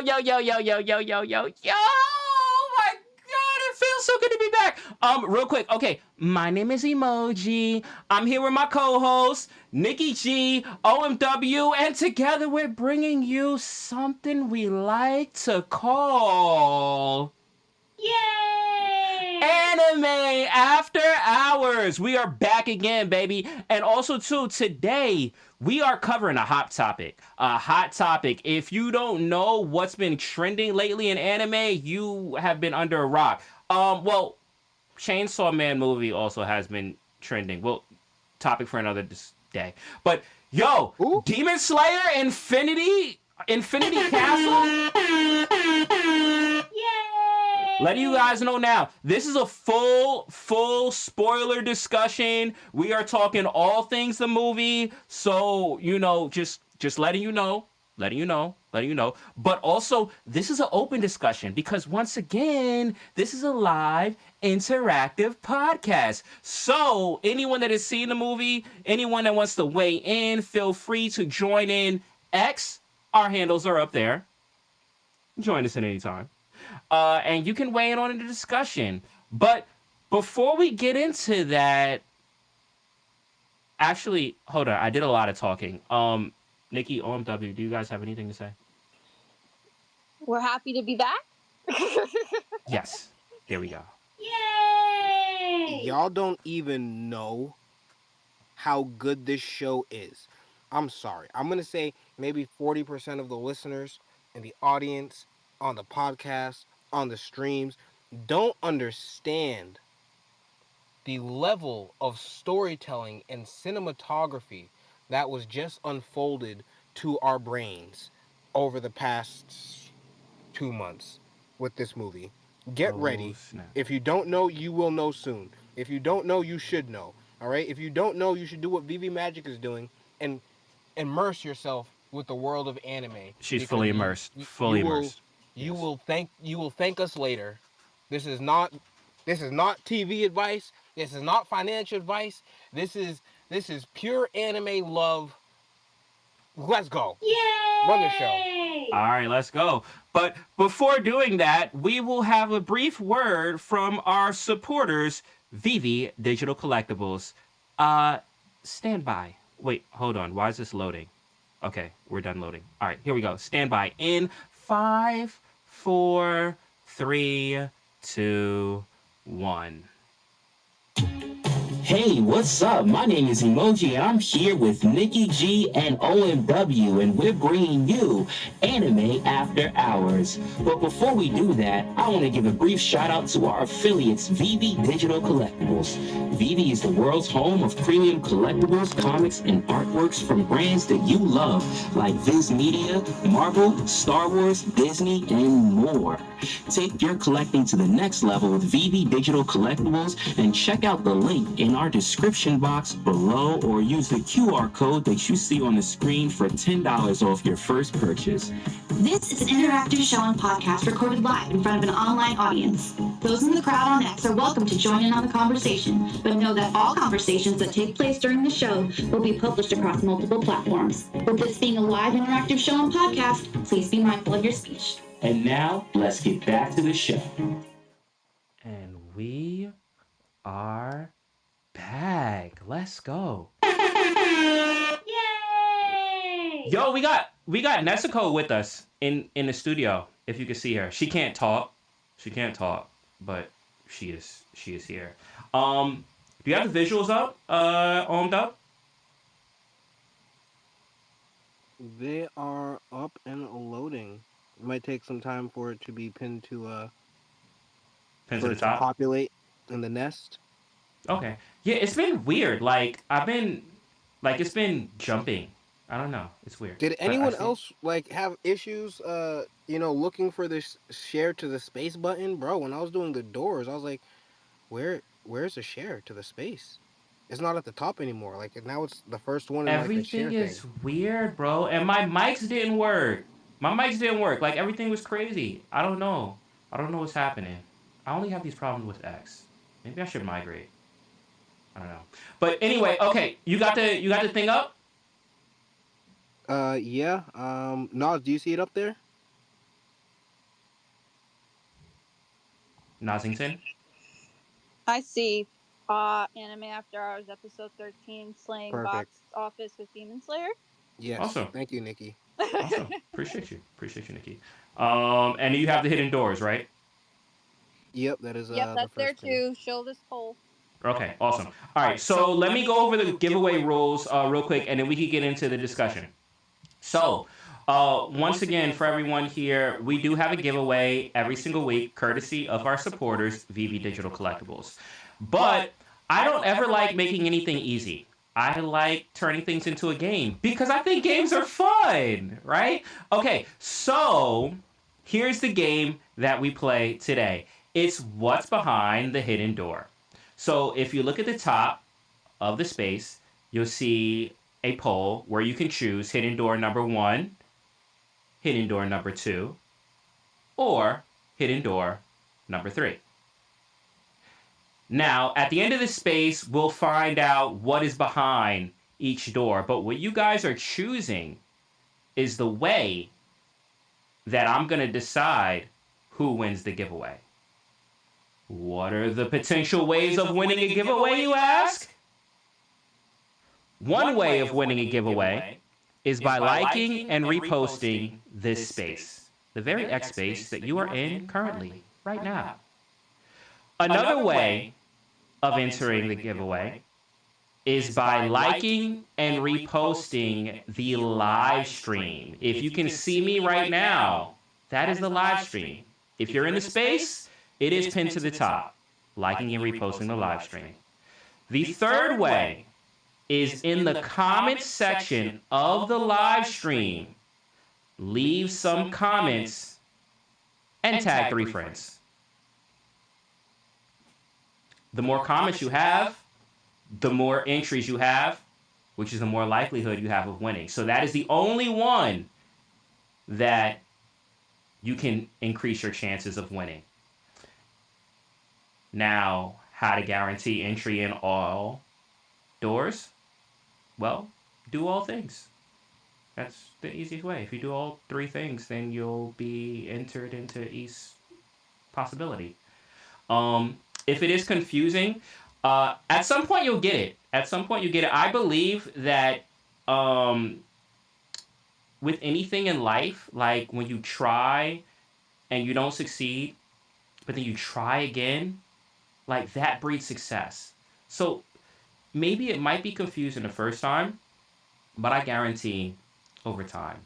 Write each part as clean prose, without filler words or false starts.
yo. Oh my God, it feels so good to be back. Real quick, okay. My name is Emoji. I'm here with my co-host, Nikki G, OMW, and together we're bringing you something we like to call Yay! Anime After Hours. We are back again, baby. And also, too, today we are covering a hot topic. A hot topic. If you don't know what's been trending lately in anime, you have been under a rock. Well, Chainsaw Man movie also has been trending. Well, topic for another day. But yo, Ooh. Demon Slayer Infinity Castle. Yay! Letting you guys know now, this is a full spoiler discussion. We are talking all things the movie, so just letting you know. But also, this is an open discussion because once again, this is a live interactive podcast. So anyone that has seen the movie, anyone that wants to weigh in, feel free to join in. Our handles are up there. Join us at any time. And you can weigh in on the discussion. But before we get into that, actually, hold on. I did a lot of talking. Nikki, OMW, do you guys have anything to say? We're happy to be back. Yes. There we go. Yay! Y'all don't even know how good this show is. I'm sorry. I'm going to say maybe 40% of the listeners and the audience on the podcast, on the streams, don't understand the level of storytelling and cinematography that was just unfolded to our brains over the past 2 months with this movie. Get ready. Snap. If you don't know, you will know soon. If you don't know, you should know. All right? If you don't know, you should do what Vivi Magic is doing and immerse yourself with the world of anime. She's fully immersed. Fully immersed. You Yes. will thank us later. This is not TV advice. This is not financial advice. This is pure anime love. Let's go. Yay! Run the show. All right, let's go. But before doing that, we will have a brief word from our supporters, Vivi Digital Collectibles. Stand by. Wait, hold on. Why is this loading? Okay, we're done loading. All right, here we go. Stand by in 5, 4, 3, 2, 1. Hey, what's up? My name is Emoji, and I'm here with Nikki G and OMW, and we're bringing you Anime After Hours. But before we do that, I want to give a brief shout out to our affiliates, Vivi Digital Collectibles. Vivi is the world's home of premium collectibles, comics, and artworks from brands that you love, like Viz Media, Marvel, Star Wars, Disney, and more. Take your collecting to the next level with Vivi Digital Collectibles and check out the link in our description box below or use the QR code that you see on the screen for $10 off your first purchase. This is an interactive show and podcast recorded live in front of an online audience. Those in the crowd on X are welcome to join in on the conversation, but know that all conversations that take place during the show will be published across multiple platforms. With this being a live interactive show and podcast, please be mindful of your speech. And now, let's get back to the show. And we are back. Let's go. Yay! Yo, we got Nezuko with us in the studio. If you can see her, she can't talk, but she is here. Do you have the visuals up, up? They are up and loading. It might take some time for it to be pinned to the top. Populate in the nest. Okay. Yeah, it's been weird. Like it's been jumping. I don't know. It's weird. Did anyone else have issues looking for this share to the space button? Bro, when I was doing the doors, I was like, where's the share to the space? It's not at the top anymore. Like now it's the first one in everything the share is thing. weird, bro. And my mics didn't work. Like everything was crazy. I don't know what's happening. I only have these problems with X. Maybe I should migrate. I don't know. But anyway, okay, you got the thing up? Yeah. Nas, do you see it up there? Nosington? I see. Anime After Hours, episode 13, Slaying Perfect. Box Office with Demon Slayer. Yes. Awesome. Thank you, Nikki. Awesome. Appreciate you, Nikki. And you have the hidden doors, right? Yep, that is Yep, the that's there first thing. too. Show this poll. Okay, awesome. All right, so let me go over the giveaway rules real quick, and then we can get into the discussion. So, once again, for everyone here, we do have a giveaway every single week, courtesy of our supporters, VV Digital Collectibles. But I don't ever like making anything easy. I like turning things into a game because I think games are fun, right? Okay, so here's the game that we play today. It's What's Behind the Hidden Door. So if you look at the top of the space, you'll see a poll where you can choose hidden door number 1, hidden door number 2, or hidden door number 3. Now, at the end of the space, we'll find out what is behind each door. But what you guys are choosing is the way that I'm going to decide who wins the giveaway. What are the potential ways of winning a giveaway, you ask? One way of winning a giveaway is by liking and reposting this space, the very X space that you are in currently, right now. Another way of entering the giveaway is by liking and reposting the live stream. If you can see me right now, that is the live stream. If you're in the space, it is pinned to the top, liking and reposting the live stream. The third way is in the comment section of the live stream. Leave some comments and tag 3 friends. The more comments you have, the more entries you have, which is the more likelihood you have of winning. So that is the only one that you can increase your chances of winning. Now, how to guarantee entry in all doors? Well, do all things. That's the easiest way. If you do all 3 things, then you'll be entered into each possibility. If it is confusing, at some point you'll get it. I believe that with anything in life, like when you try and you don't succeed, but then you try again, like that breeds success. So maybe it might be confusing the first time, but I guarantee over time,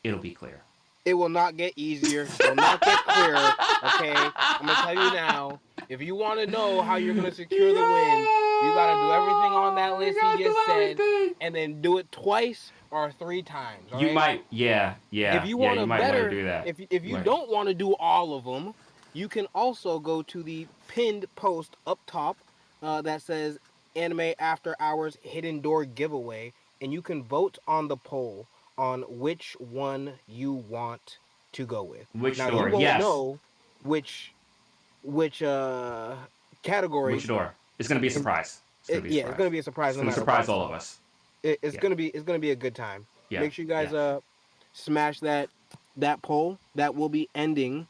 it'll be clear. It will not get easier. It will not get clearer. Okay? I'm going to tell you now. If you want to know how you're going to secure the win, you got to do everything on that list he just said, and then do it twice or 3 times. You might, yeah. If you want to better, do that. If you don't want to do all of them, you can also go to the pinned post up top that says Anime After Hours Hidden Door Giveaway, and you can vote on the poll on which one you want to go with. Which now, door? You won't yes. know which category. Which door? It's going to be a surprise. It's going to be a surprise. It's going to surprise all of us. It's going to be a good time. Yeah. Make sure you guys smash that poll. That will be ending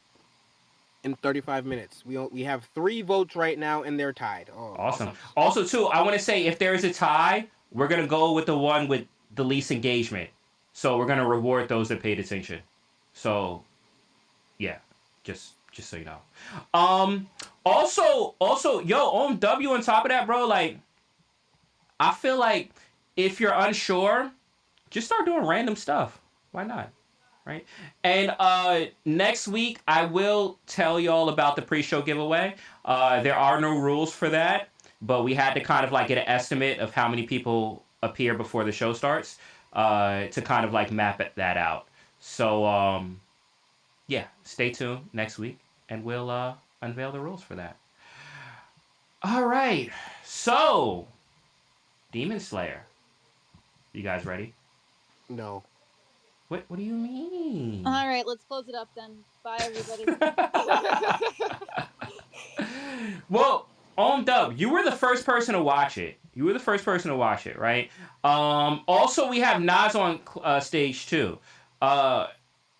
in 35 minutes. We have 3 votes right now, and they're tied. Oh, awesome. Also, too, I want to say if there is a tie, we're going to go with the one with the least engagement. So we're going to reward those that paid attention. So, yeah, just so you know. Also, yo, on W on top of that, bro, like, I feel like if you're unsure, just start doing random stuff. Why not? Right? And next week, I will tell y'all about the pre-show giveaway. There are no rules for that, but we had to kind of like get an estimate of how many people appear before the show starts to kind of like map that out. So, yeah, stay tuned next week, and we'll unveil the rules for that. All right. So, Demon Slayer. You guys ready? No. What do you mean? All right, let's close it up then. Bye, everybody. Well, on Dub, you were the first person to watch it. Right? Also, we have Nas on stage too.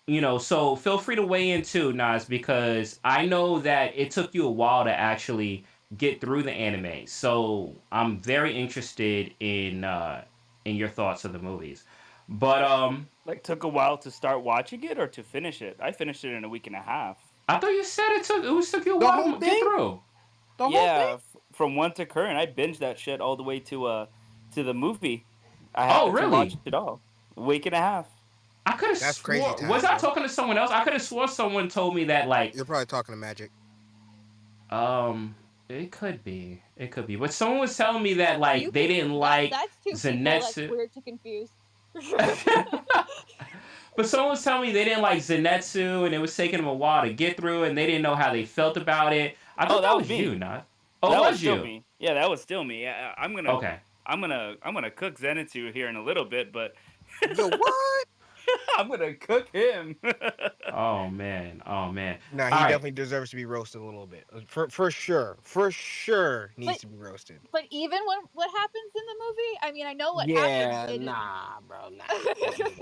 So feel free to weigh in too, Nas, because I know that it took you a while to actually get through the anime. So I'm very interested in your thoughts of the movies. But Like took a while to start watching it or to finish it. I finished it in a week and a half. I thought you said it took you a The while whole to get thing? through. The whole thing? Yeah, from one to current, I binged that shit all the way to the movie. I Oh, had to watch really? it all. A week and a half. I could have That's crazy swore. Was time, I bro. talking to someone else? I could have swore someone told me that like You're probably talking to Magic. um it could be. It could be. But someone was telling me that You like they can. didn't like That's two people. That's Zenetsu. weird to confuse. But someone was telling me they didn't like Zenetsu and it was taking them a while to get through and they didn't know how they felt about it. I Oh, thought that that was was you, me. not. Oh, it That was was still you. me. Yeah, that was still me. Yeah, Okay. I'm gonna cook Zenitsu here in a little bit, but Yo, what? I'm gonna cook him. Oh man. Oh man. Nah, All he right. definitely deserves to be roasted a little bit. For sure. For sure needs But to be roasted. but even when what happens in the movie, I mean, I know what happens. Yeah, It is. nah, bro, nah.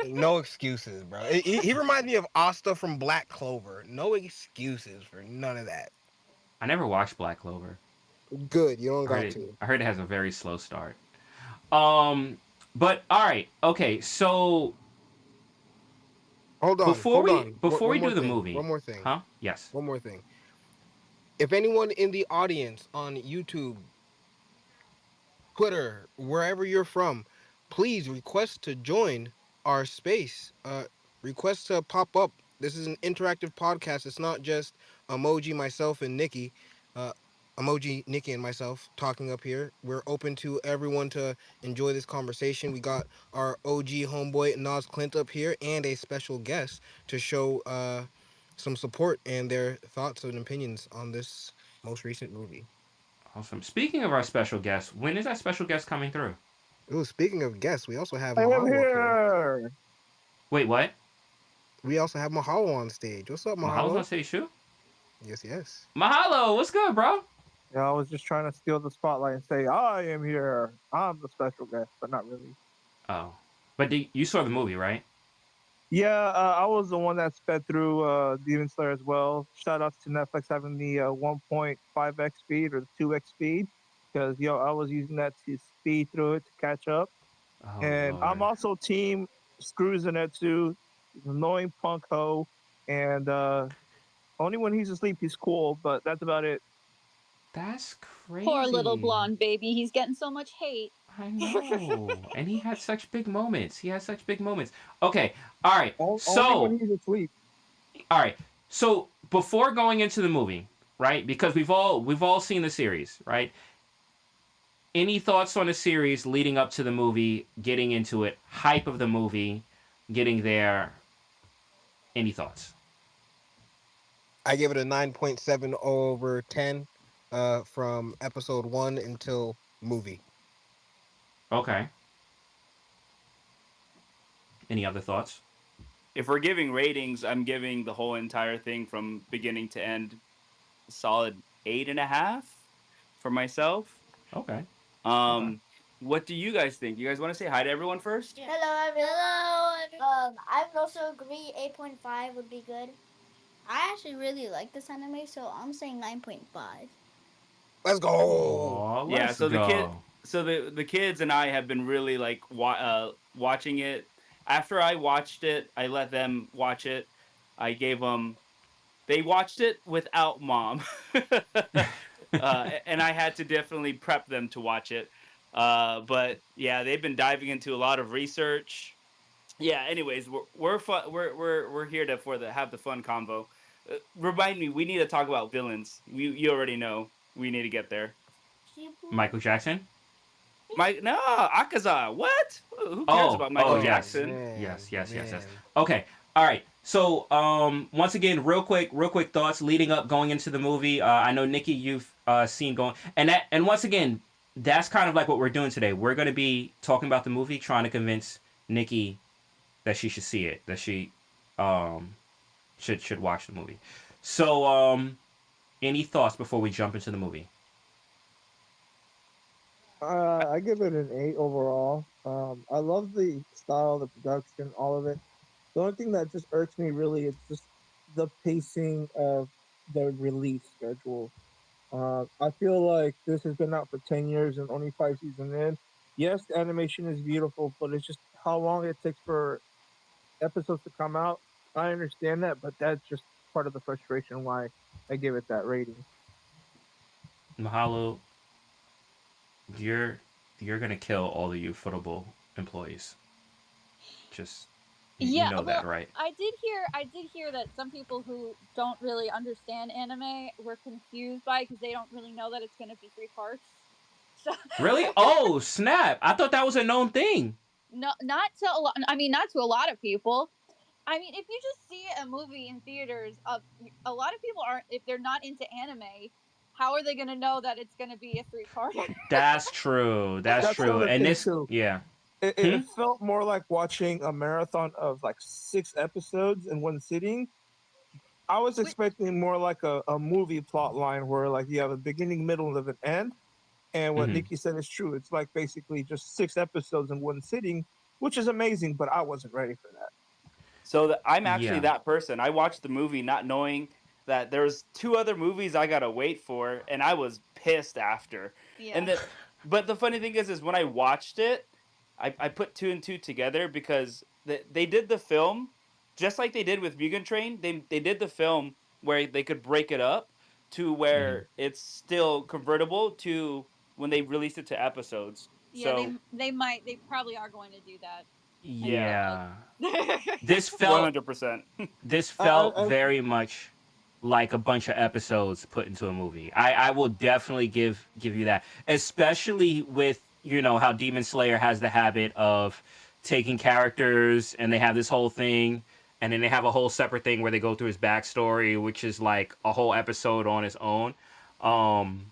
No excuses, bro. He reminds me of Asta from Black Clover. No excuses for none of that. I never watched Black Clover. Good, you don't I heard got it to. I heard it has a very slow start. Um but all right. Okay. So Hold on, before hold we on. before we One more do the thing. movie, One more thing. huh? Yes. One more thing. If anyone in the audience on YouTube, Twitter, wherever you're from, please request to join our space. Request to pop up. This is an interactive podcast. It's not just emoji, myself, and Nikki. Uh, emoji, Nikki, and myself talking up here. We're open to everyone to enjoy this conversation. We got our OG homeboy Nas Clint up here and a special guest to show some support and their thoughts and opinions on this most recent movie. Awesome. Speaking of our special guest, when is that special guest coming through? Ooh, speaking of guests, we also have I am Mahalo up here. here. Wait, what? We also have Mahalo on stage. What's up, Mahalo's on Mahalo? stage too? Yes, yes. Mahalo, what's good, bro? Yeah, I was just trying to steal the spotlight and say I am here. I'm the special guest, but not really. Oh. But you saw the movie, right? Yeah, I was the one that sped through Demon Slayer as well. Shout outs to Netflix having the 1.5x speed or the 2x speed because I was using that to speed through it to catch up. Oh And I'm Lord. also team Screws in it too, annoying punk hoe, and only when he's asleep he's cool, but that's about it. That's Poor little crazy. blonde baby. He's getting so much hate. I know. And he had such big moments. He had such big moments. Okay. All right. Only So, when he's asleep. all right. So, before going into the movie, right? Because we've all seen the series, right? Any thoughts on the series leading up to the movie, getting into it, hype of the movie, getting there? Any thoughts? I give it a 9.7 over 10 from episode 1 until movie. Okay. Any other thoughts? If we're giving ratings, I'm giving the whole entire thing from beginning to end a solid 8.5 for myself. Okay. Um, what do you guys think? You guys want to say hi to everyone first? Hello, everyone. I would also agree 8.5 would be good. I actually really like this anime, so I'm saying 9.5. Let's go. Oh, Yeah, let's so go. the kids and I have been really like watching it. After I watched it, I let them watch it. I gave them. They watched it without mom, and I had to definitely prep them to watch it. But yeah, they've been diving into a lot of research. Yeah. Anyways, we're fun. We're here to have the fun convo. Remind me, we need to talk about villains. You already know we need to get there. Michael Jackson? Mike, no, Akaza. What? Who cares Oh, about Michael oh Oh, yes. Jackson? man. Yes. Man. Okay. All right. So, once again, real quick thoughts leading up going into the movie. I know Nikki, you've seen going, and once again, that's kind of like what we're doing today. We're going to be talking about the movie, trying to convince Nikki that she should see it, that she um should watch the movie. So, any thoughts before we jump into the movie? I give it an 8 overall. I love the style, the production, all of it. The only thing that just irks me really is just the pacing of the release schedule. I feel like this has been out for 10 years and only 5 seasons in. Yes, the animation is beautiful, but it's just how long it takes for episodes to come out. I understand that, but that's just part of the frustration why I give it that rating. Mahalo, you're you're gonna kill all of you football employees. Just you Yeah, know that, well, right? I did hear that some people who don't really understand anime were confused by it because they don't really know that it's going to be 3 parts. So Really? Oh, snap! I thought that was a known thing. no, not to a lot. I mean, not to a lot of people. I mean, if you just see a movie in theaters, a lot of people aren't. If they're not into anime, how are they going to know that it's going to be a 3-parter? That's true. That's That's true. another And thing this, too. yeah. It, Hmm? it felt more like watching a marathon of like 6 episodes in one sitting. I was Which, expecting more like a movie plot line where like you have a beginning, middle, and an end. And what Hmm. Nikki said is true. It's like basically just 6 episodes in one sitting, which is amazing, but I wasn't ready for that. So I'm actually Yeah. that person. I watched the movie not knowing that there's two other movies I gotta wait for, and I was pissed after. And yeah, but the funny thing is when I watched it, I put two and two together because they did the film just like they did with Mugen Train. They did the film where they could break it up to Hmm. where it's still convertible to when they released it to episodes. yeah, So they probably are going to do that. I feel yeah, Yeah. like. This felt 100%. this I, I, felt I very much like a bunch of episodes put into a movie. I will definitely give you that, especially with how Demon Slayer has the habit of taking characters and they have this whole thing, and then they have a whole separate thing where they go through his backstory, which is like a whole episode on its own. Um,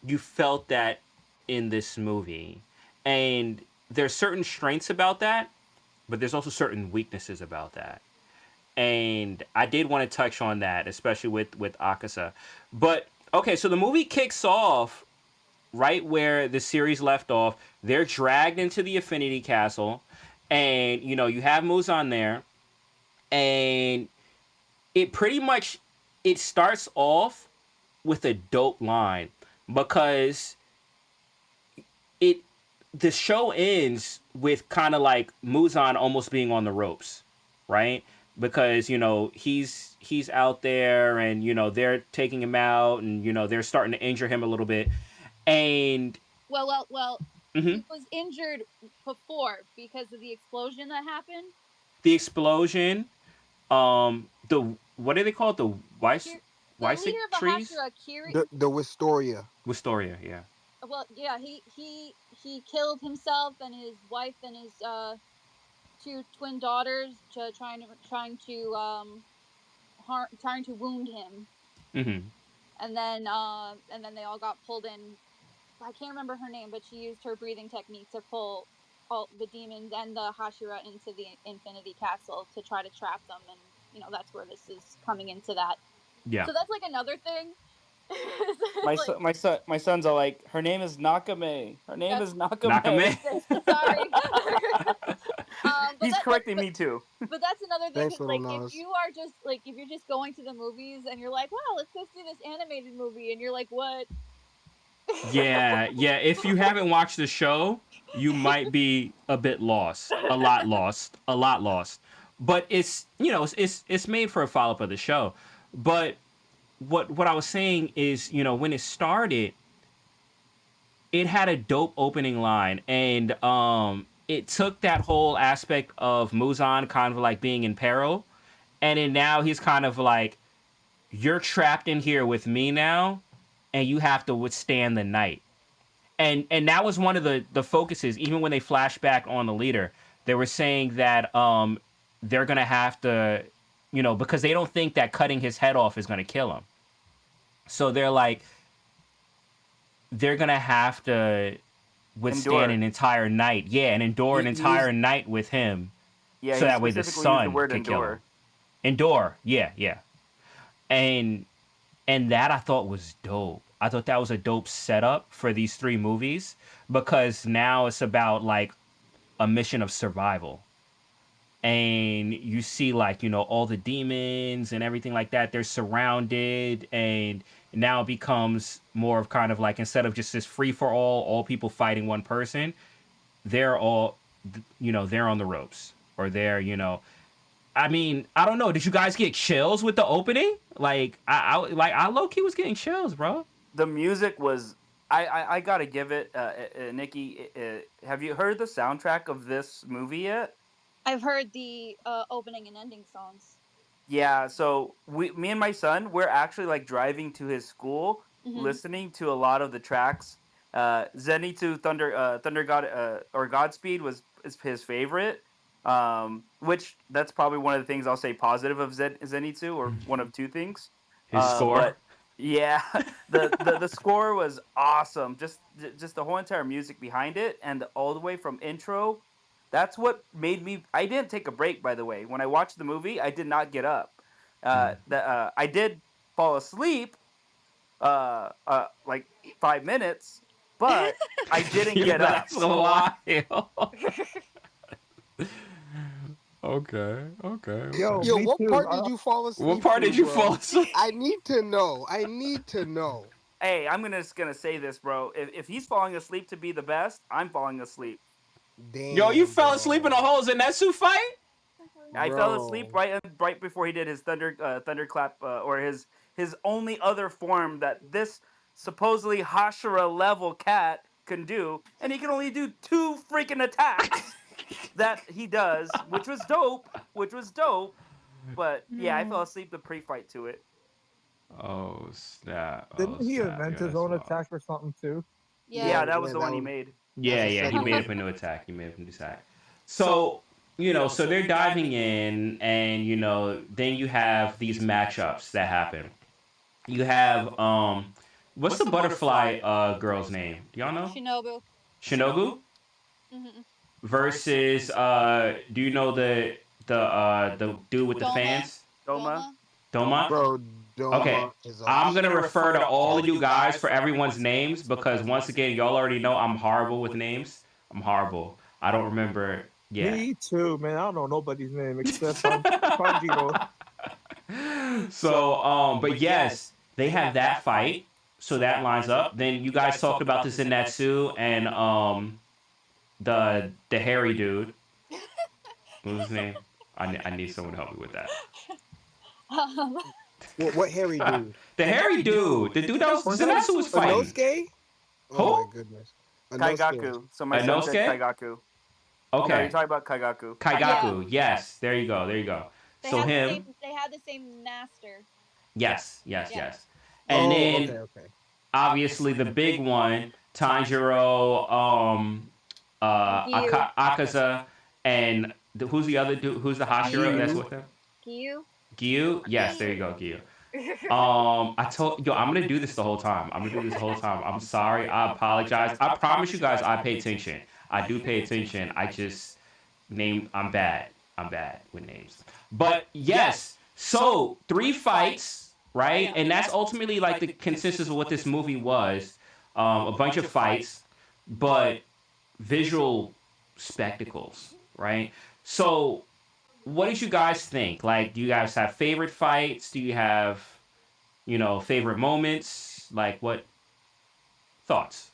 you felt that in this movie, and there's certain strengths about that, but there's also certain weaknesses about that, and I did want to touch on that, especially with Akasa. But okay, so the movie kicks off right where the series left off. They're dragged into the Affinity Castle, and you have Muzan there, and it pretty much it starts off with a dope line because it the show ends with kind of like Muzan almost being on the ropes, right? Because he's out there, and they're taking him out, and they're starting to injure him a little bit, and Well. mhm, He was injured before because of the explosion that happened. the explosion, the what do they call it? The The Weissig leader of the trees, Hashira, Kiri. The Wistoria. Wistoria, yeah. Well, yeah, he killed himself and his wife and his two twin daughters to trying to wound him, Hmm. and then they all got pulled in. I can't remember her name, but she used her breathing technique to pull all the demons and the Hashira into the Infinity Castle to try to trap them, and that's where this is coming into that. Yeah. So that's like another thing. My It's like, son, my sons are like, her name is Nakame. Her name yeah, is Nakame. Nakame. sorry. But He's that but, correcting but me too. but that's another thing. Thanks, Is little like if Nas. you are just like if you're just going to the movies and you're like, wow, let's go see this animated movie, and you're like, what? Yeah, yeah. If you haven't watched the show, you might be a bit lost, a lot lost, a lot lost. But it's made for a follow up of the show. But what I was saying is, when it started, it had a dope opening line, and it took that whole aspect of Muzan kind of like being in peril, and then now he's kind of like, you're trapped in here with me now, and you have to withstand the night. And that was one of the focuses. Even when they flash back on the leader, they were saying that they're gonna have to, because they don't think that cutting his head off is gonna kill him. So they're like, they're gonna have to withstand Endure. an entire night, yeah, and endure an He used entire night with him, Yeah, so he that way the specifically used the sun word could kill him. endure. Endure, yeah, yeah, and that I thought was dope. I thought that was a dope setup for these three movies because now it's about like a mission of survival. and you see like all the demons and everything like that. They're surrounded, and now it becomes more of kind of like, instead of just this free for all people fighting one person, they're all they're on the ropes, or they're I mean, I don't know. Did you guys get chills with the opening? Like, I low key was getting chills, bro. The music was. I gotta give it, Nikki. Have you heard the soundtrack of this movie yet? I've heard the opening and ending songs. Yeah, so me and my son, we're actually like driving to his school, Hmm. listening to a lot of the tracks. Zenitsu Thunder God, or Godspeed is his favorite. Which that's probably one of the things I'll say positive of Zenitsu, or one of two things. His score. But yeah, the score was awesome. Just the whole entire music behind it, and all the way from intro. That's what made me. I didn't take a break, by the way. When I watched the movie, I did not get up. I did fall asleep, like 5 minutes, but I didn't Yo, get up. that's wild. Okay, Yo, Yo, me what too. part did you fall What asleep part to, did you bro? fall asleep? I need to know. I need to know. Hey, I'm just gonna say this, bro. If he's falling asleep to be the best, I'm falling asleep. Yo, you Damn, fell asleep in a bro. whole Zenitsu fight? I fell asleep Bro. right before he did his thunderclap, or his only other form that this supposedly Hashira level cat can do, and he can only do two freaking attacks that he does, which was dope. Which was dope. But yeah, I fell asleep the pre-fight to it. Oh snap! Oh Didn't he snap! invent Yeah, his that's own wild. attack or something too? Yeah, Yeah. that was Yeah, the that one he was made. that's Yeah, a yeah, he second made one. up a new attack. He made up a new attack. So, so they're diving in, and then you have these matchups that happen. You have what's the butterfly girl's name? Do y'all know? Shinobu. Shinobu Hmm. versus do you know the dude with the Doma. fans? Doma. Doma. Doma? Bro, Okay. Doma is a I'm gonna refer to all of you guys for everyone's names, because once again, y'all already know I'm horrible with names. I'm horrible. I don't remember. Yeah. Me too, man. I don't know nobody's name except Tanjiro. So, but yes, they have that fight. So that lines up. Then you guys talked about the Zenitsu and the hairy dude. What was his name? I need someone to help me with that. Um, what hairy dude? The hairy dude. The dude that was Zenitsu was fighting. Inosuke? Oh my Who? goodness. Inosuke. Kaigaku. So my son said Inosuke? Kaigaku. No, you're Okay. talking about Kaigaku. yeah. Kaigaku. Yes. There you go. There you go. They So had the him. same. They had the same master. Yes. Yes. Yeah. Yes. And Oh, okay, then okay. obviously the big one, Tanjiro, Gyu. Akaza, and who's the other dude? Who's the Hashira that's Gyu. with him? Gyu. Gyu? Yes, there you go, Gyu. I told yo, I'm gonna do this the whole time. I'm gonna do this the whole time. I'm sorry. I apologize. I promise you guys, I pay attention. I do pay attention. I just name. I'm bad. I'm bad with names. But yes, so 3 fights, right? And that's ultimately like the consensus of what this movie was. A bunch of fights, but visual spectacles, right? So what did you guys think? Like, do you guys have favorite fights? Do you have, favorite moments? Like, what thoughts?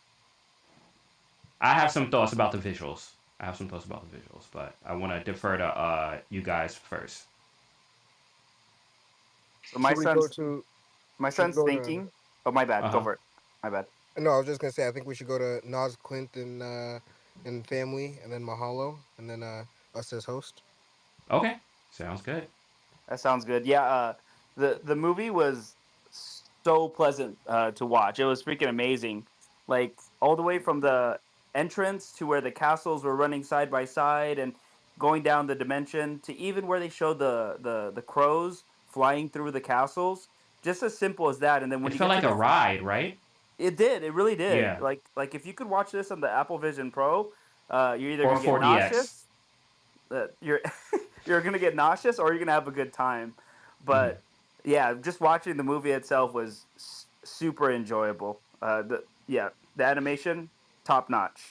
I have some thoughts about the visuals. But I want to defer to you guys first. So Should we go to my should we son's go to thinking. Oh, my bad. Uh Go huh. for it. My bad. No, I was just gonna say I think we should go to Nas Clint and family and then Mahalo and then us as host. Okay, sounds good. That sounds good. Yeah, the movie was so pleasant to watch. It was freaking amazing. Like all the way from the entrance to where the castles were running side by side and going down the dimension to even where they showed the crows flying through the castles. Just as simple as that. And then when It you felt get to like a the ride, right? it did. It really did. Yeah. Like if you could watch this on the Apple Vision Pro, you're either Or gonna get 4DX. nauseous. You're you're gonna get nauseous, or you're gonna have a good time. Hmm. But yeah, just watching the movie itself was super enjoyable. The animation top notch.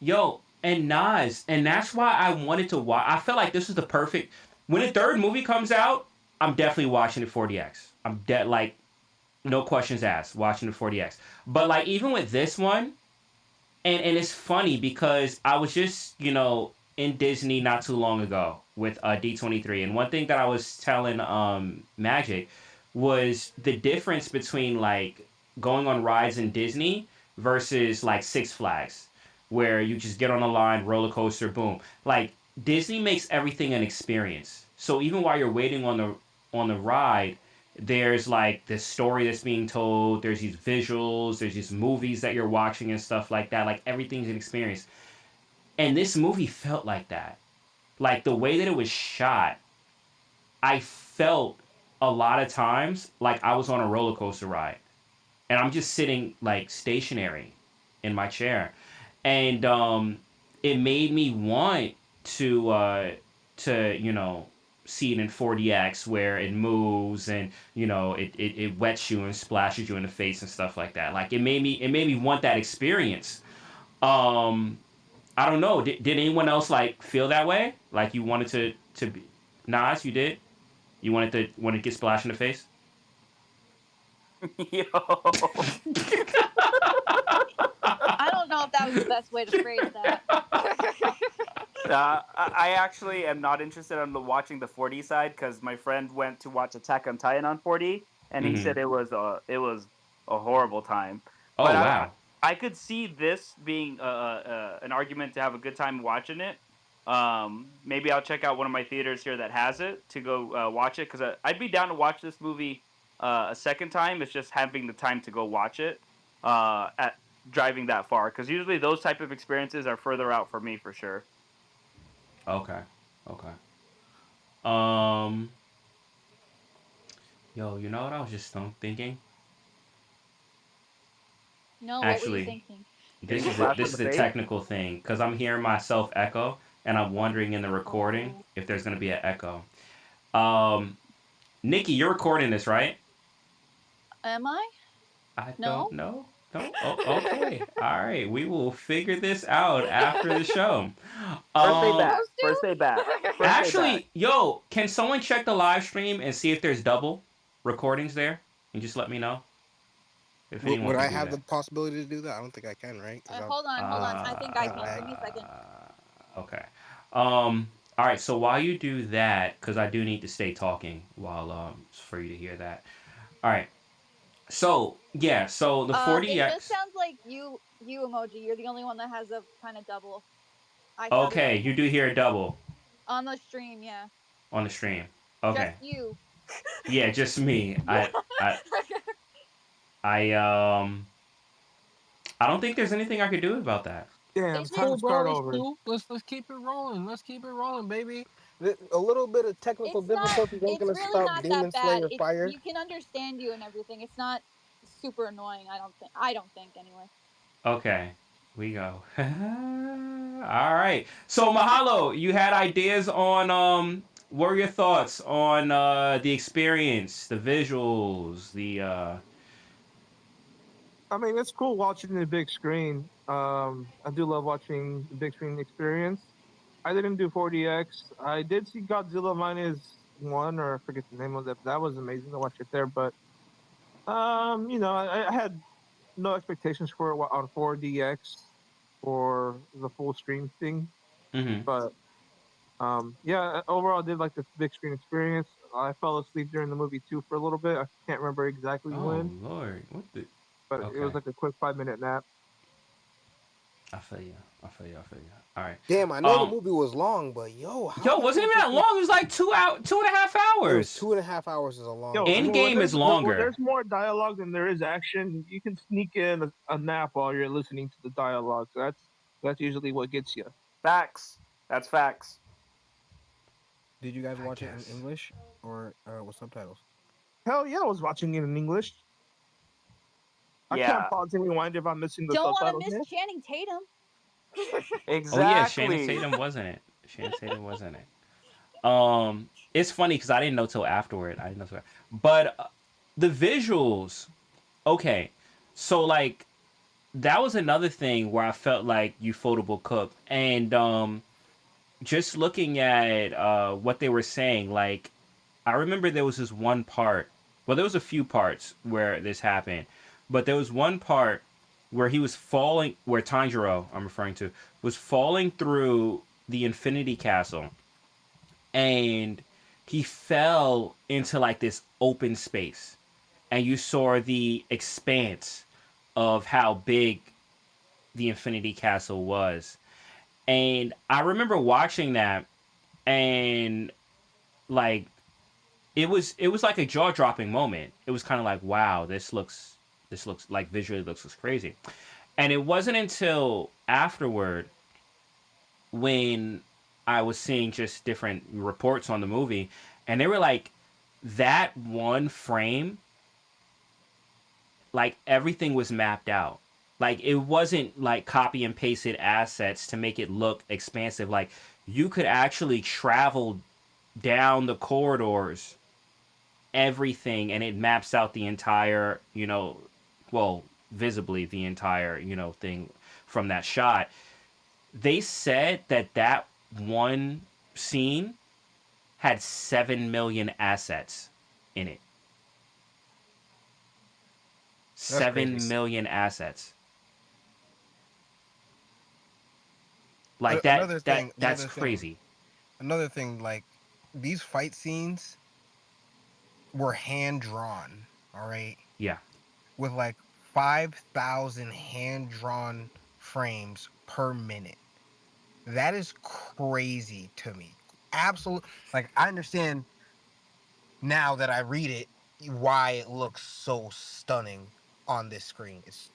Yo, And Nas, and that's why I wanted to watch. I felt like this was the perfect. When the third movie comes out, I'm definitely watching it 40x. I'm dead like no questions asked, watching the 40x. But like even with this one, and it's funny because I was just in Disney not too long ago with D23, and one thing that I was telling Magic was the difference between like going on rides in Disney versus like Six Flags, where you just get on a line, roller coaster, boom. Like Disney makes everything an experience. So even while you're waiting on the ride, there's like this story that's being told, there's these visuals, there's these movies that you're watching and stuff like that. Like everything's an experience. And this movie felt like that. Like the way that it was shot, I felt a lot of times like I was on a roller coaster ride. And I'm just sitting like stationary in my chair. And it made me want to see it in 40x where it moves and it wets you and splashes you in the face and stuff like that. Like it made me want that experience. um I don't know, did anyone else like feel that way, like you wanted to be Nas, you did, you wanted to get splashed in the face? Yo. I don't know if that was the best way to phrase that. I actually am not interested in watching the 4D side because my friend went to watch Attack on Titan on 4D, and he Hmm. said it was a horrible time. But Oh wow. I could see this being an argument to have a good time watching it. Maybe I'll check out one of my theaters here that has it to go watch it because I'd be down to watch this movie a second time. It's just having the time to go watch it at driving that far because usually those type of experiences are further out for me for sure. Okay. Okay. um Yo, you know what I was just thinking? No, what were you Actually, thinking? Getting this splashed in is the a face. technical thing because I'm hearing myself echo, and I'm wondering in the recording Oh. if there's gonna be an echo. Um, Nikki, you're recording this, right? Am I? I don't No? know. No. Oh, okay. All right. We will figure this out after the show. First day Am I Um, back. supposed First day back. to? First day back. actually, yo, can someone check the live stream and see if there's double recordings there, and just let me know if anyone Would can I do have the that. possibility to do that? I don't think I can, right? Because Hold on, hold on. I think I kind of can. lag. Give me a second. Okay. All right. So while you do that, because I do need to stay talking while for you to hear that. All right. So yeah. So the It just 40x. sounds like you emoji. You're the only one that has a kind of double. I hear the Okay, other you one do hear a double on the stream. Yeah, on the stream. just Okay. you. Yeah, just me. I I I don't think there's anything I could do about that. Damn, Is time it? to Cool, start bro. It's over. cool. Let's keep it rolling. Let's keep it rolling, baby. A little bit of technical It's not. difficulties ain't It's gonna really stop not that Demon bad. Slayer It's fire. you can understand you and everything. It's not super annoying. I don't think. I don't think anyway. Okay. We go. All right. So Mahalo, you had ideas on what were your thoughts on the experience, the visuals, the I mean, it's cool watching the big screen. I do love watching the big screen experience. I didn't do 4DX. I did see Godzilla -1, or I forget the name of that. That was amazing to watch it there. But I had no expectations for it on 4DX for the full stream thing. mhm. But yeah, overall, I did like the big screen experience. I fell asleep during the movie too for a little bit. I can't remember exactly Oh when, Lord. What the but it was Okay. like a quick 5 minute nap. I feel you. I feel you. I feel you. All right. Damn, I know the Um movie was long, but yo, how yo, the wasn't heck even did that they? long. It was like 2 and a half It was hours. 2.5 hours is a long Yo, time. Endgame is when longer. there's more dialogue than there is action, you can sneak in a nap while you're listening to the dialogue. So that's usually what gets you. Facts. That's facts. Did you guys I watch it in guess. English or with subtitles? Hell yeah, I was watching it in English. I can't Yeah. pause and rewind if I'm missing the Don't want to subtitles. miss Man. Channing Tatum. Oh yeah, Shannon Exactly. Tatum wasn't it? Shannon Tatum wasn't it? It's funny because I didn't know till afterward. I didn't know but the visuals. Okay, so like that was another thing where I felt like Ufotable cooked. And just looking at what they were saying, like I remember there was this one part. Well, there was a few parts where this happened, but there was one part where he was falling, where Tanjiro, I'm referring to, was falling through the Infinity Castle, and he fell into like this open space, and you saw the expanse of how big the Infinity Castle was. And I remember watching that, and like it was like a jaw dropping moment. It was kind of like, wow, this looks like visually looks crazy. And it wasn't until afterward when I was seeing just different reports on the movie, and they were like, that one frame, like everything was mapped out. Like it wasn't like copy and pasted assets to make it look expansive. Like you could actually travel down the corridors, everything, and it maps out the entire, well, visibly the entire, thing from that shot. They said that that one scene had 7 million assets in it. That's crazy. 7 million assets. Like that Another that thing, that's another thing, crazy. another thing. Like these fight scenes were hand drawn. All right, Yeah. with like 5,000 hand drawn frames per minute. That is crazy to me. Absolute. Like I understand now that I read it why it looks so stunning on this screen. It's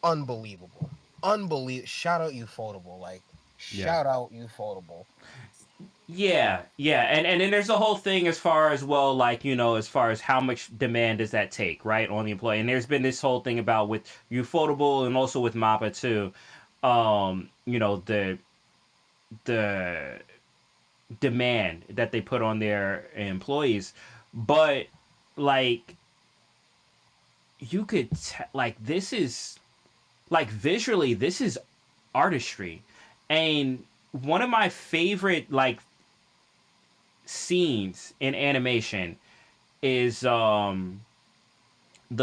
unbelievable. Unbelievable. Shout out Ufotable. Like Yeah. shout out Ufotable. Yeah. And then there's the whole thing as far as, well, like, as far as how much demand does that take, right, on the employee. And there's been this whole thing about with Ufotable and also with Mappa too. The demand that they put on their employees. But like you could like this is like visually this is artistry. And one of my favorite like scenes in animation is the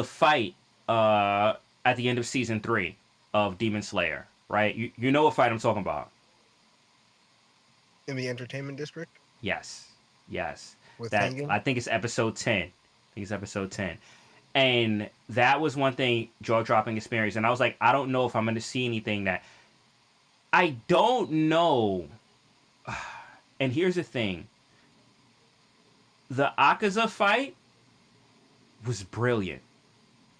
fight at the end of season 3 of Demon Slayer, right? You know what fight I'm talking about. In the entertainment district Yes. Yes. with That, Tengen. I think it's episode 10. I think it's episode 10. And that was one thing, jaw dropping experience. And I was like, I don't know if I'm going to see anything that I don't know. And here's the thing, the Akaza fight was brilliant.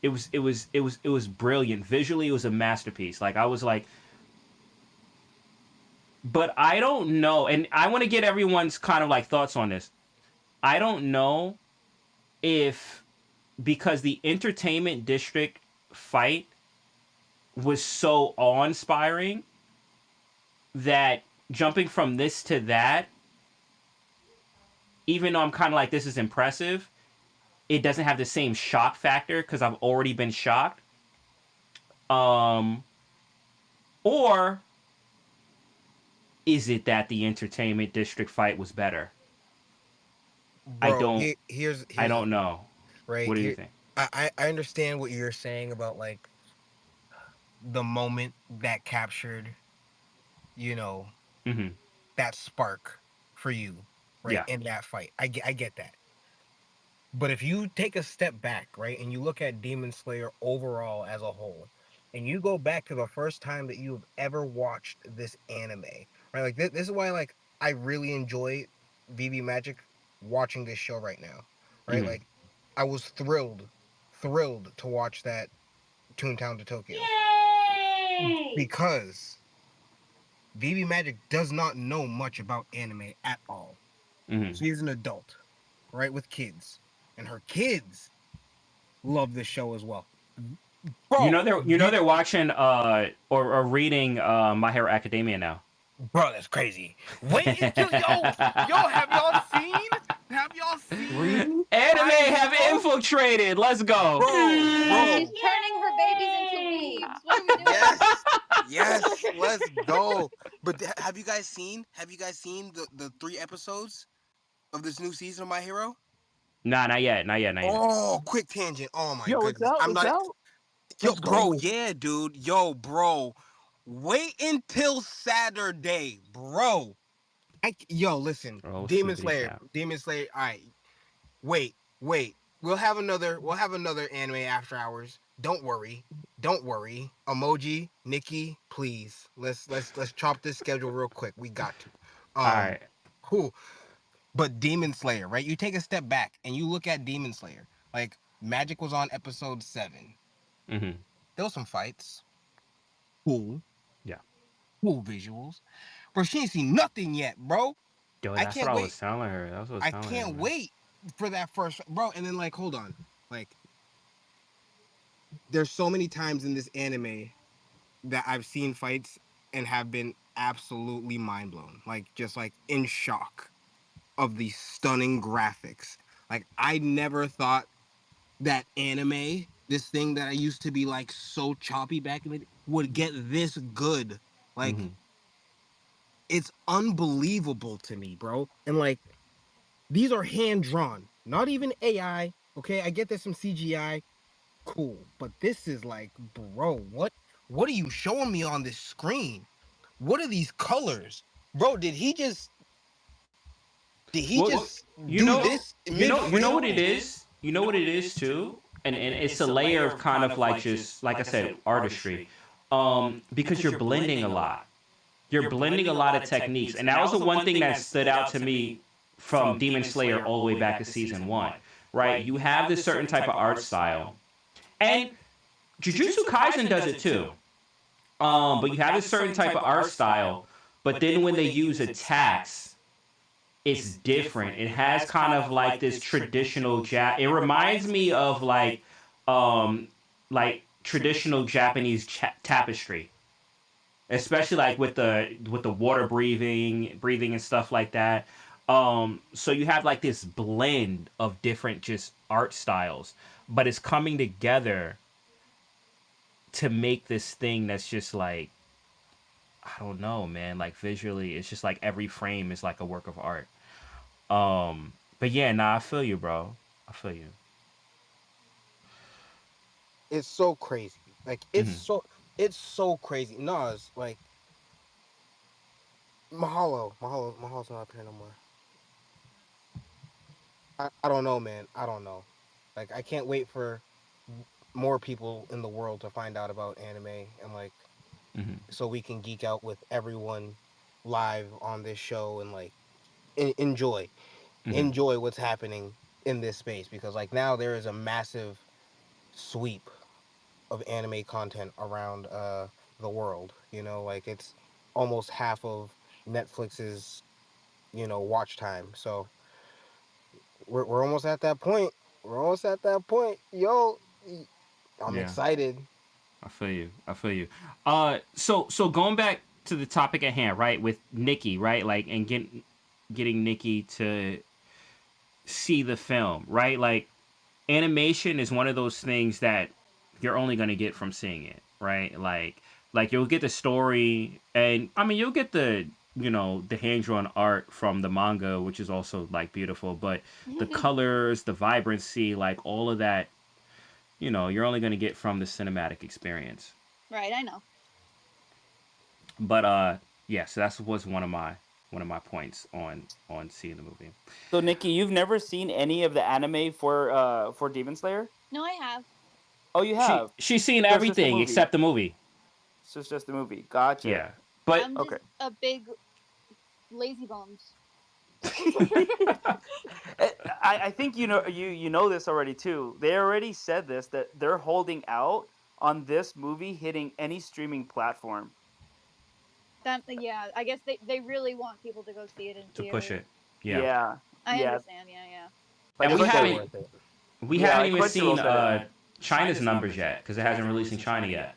It was brilliant. Visually, it was a masterpiece. Like I was like, but I don't know, and I want to get everyone's kind of like thoughts on this. I don't know if, because the entertainment district fight was so awe-inspiring, that jumping from this to that, even though I'm kind of like, this is impressive, it doesn't have the same shock factor because I've already been shocked. Or is it that the entertainment district fight was better? I Bro, don't. I here's the don't thing, know. right? What do you Here think? I understand what you're saying about like the moment that captured, you know, Mm-hmm. that spark for you, right? Yeah. In that fight. I get that. But if you take a step back, right, and you look at Demon Slayer overall as a whole, and you go back to the first time that you've ever watched this anime, right? Like this is why like I really enjoy VV Magic watching this show right now, right? Mm-hmm. Like I was thrilled to watch that Toontown to Tokyo because VV Magic does not know much about anime at all. Mm-hmm. She's an adult, right, with kids, and her kids love this show as well. Bro, They're watching or reading My Hero Academia now. bro, that's crazy. Wait until have y'all seen? Have y'all seen? Anime have Bro, infiltrated. Let's go. bro, She's bro. turning her babies into weebs. What are we doing? Yes, let's go. But have you guys seen? Have you guys seen the 3 episodes of this new season of My Hero? Nah, not yet. Not yet. Not yet. Oh, quick tangent. Oh my Yo, it's goodness. out. I'm It's not. out. Yo, Let's bro. go. Yeah, dude. Yo, bro. Wait until Saturday, bro. Yo, listen. Oh, Demon super Slayer. cap. Demon Slayer. All right. Wait. We'll have another anime after hours. Don't worry. Don't worry. Emoji, Nikki, please. Let's chop this schedule real quick. We got to. All Um, right. who? But Demon Slayer, right? You take a step back and you look at Demon Slayer. Like Magic was on episode 7. Mm-hmm. There was some fights. Cool. Yeah. Cool visuals. Bro, she ain't seen nothing yet, bro. Yo, I that's what can't I wait. was telling her. That's what I was I telling her, can't man. wait for that first, bro. And then like, hold on. Like, there's so many times in this anime that I've seen fights and have been absolutely mind blown. Like, just like in shock of the stunning graphics. Like, I never thought that anime, this thing that I used to be like so choppy back in the day, would get this good. Like, Mm-hmm. it's unbelievable to me, bro. And like, these are hand drawn, not even AI. Okay, I get there's some CGI, cool, but this is like, bro, what are you showing me on this screen? What are these colors, bro? Did he Well, just you do know, this mid you know frame? what it is. You know what it is too, and it's a layer of kind of like just like I said, artistry. Because you're blending a lot. You're blending a lot of techniques, and that was the one thing that stood out to me from Demon Slayer all the way back to season 1. Right? You have this certain type of art style, and Jujutsu Kaisen does it too. But you have this certain type of art style, but then when they use attacks, it's different. It has kind of like this traditional It reminds me of like traditional Japanese tapestry, especially like with the water breathing and stuff like that. So you have like this blend of different just art styles, but it's coming together to make this thing that's just like, I don't know, man. Like visually, it's just like every frame is like a work of art. But yeah, nah, I feel you, bro. I feel you. It's so crazy. Like, Hmm. it's so crazy. No, it's like Mahalo's not up here no more. I don't know, man. I don't know. Like, I can't wait for more people in the world to find out about anime and like, Hmm. so we can geek out with everyone live on this show and like enjoy Hmm. enjoy what's happening in this space, because like now there is a massive sweep of anime content around the world, like it's almost half of Netflix's watch time. So we're almost at that point. We're almost at that point. Yo, I'm Yeah, excited. I feel you. I feel you. So going back to the topic at hand, right? With Nikki, right? Like, and getting Nikki to see the film, right? Like, animation is one of those things that you're only gonna get from seeing it, right? Like you'll get the story, and I mean you'll get the hand drawn art from the manga, which is also like beautiful, but the colors, the vibrancy, like all of that, you're only gonna get from the cinematic experience. Right, I know. But yeah, so that was one of my points on seeing the movie. So Nikki, you've never seen any of the anime for Demon Slayer? No, I have. Oh, you She's have. seen So it's just the everything movie. except the movie. So it's just the movie. Gotcha. Yeah, but I'm Okay. just a big lazy bones. I think you know this already too. They already said this, that they're holding out on this movie hitting any streaming platform. Yeah, I guess they really want people to go see it in to push theaters. it, yeah. Yeah. I Yeah. understand. Yeah. Like And we It's so haven't Crunchyroll. worth it. we Yeah, haven't like even Crunchyroll seen said it. China's numbers yet because it hasn't released in China yet.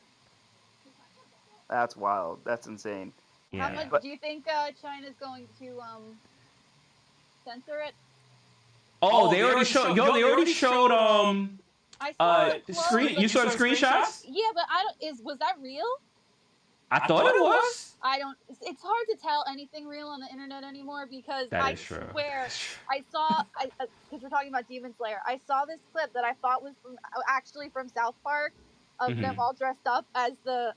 That's wild. That's insane. How Yeah. much But do you think China's going to censor it? Oh, they already showed. Yo, they already showed. I saw the Screen. You saw the screenshots? Yeah, but I don't. Was that real? I thought it was. I don't. It's hard to tell anything real on the internet anymore because That I is true. swear That's true. I saw because we're talking about Demon Slayer. I saw this clip that I thought was from actually from South Park of them Mhm. all dressed up as the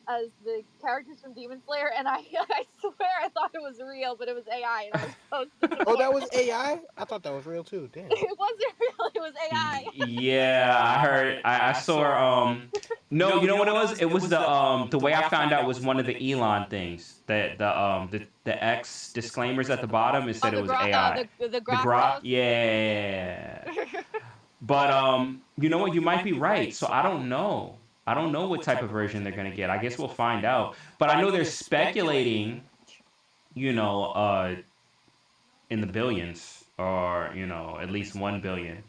characters from Demon Slayer, and I I swear I thought it was real, but it was AI, and I was so Oh, that was disappointed. AI. I thought that was real too. Damn. It wasn't real. It was AI. Yeah, I heard. I saw. No, you know what it was? It was the way I found out was one of the Elon things. The X disclaimers at the bottom. It Oh, said it was AI. the The grok grok. post. Yeah. But you know what? You might be right. So I don't know. I don't know what type of version they're gonna get. I guess we'll find out. But I know they're speculating. You know, in the billions, or at least 1 billion.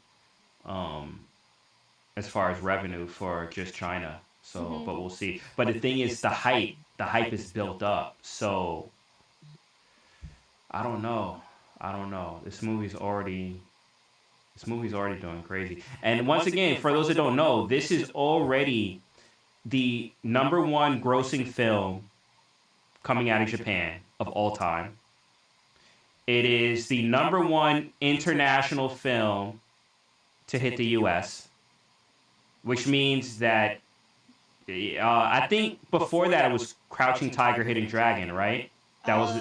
Um, as far as revenue for just China. So, but we'll see. But the thing is, the hype is built up. So I don't know. I don't know. This movie's already doing crazy. And once again, for those that don't know, this is already the number one grossing film coming out of Japan of all time. It is the number one international film to hit the US, which means that I think before that it was Crouching Tiger, Hidden Dragon, right? That was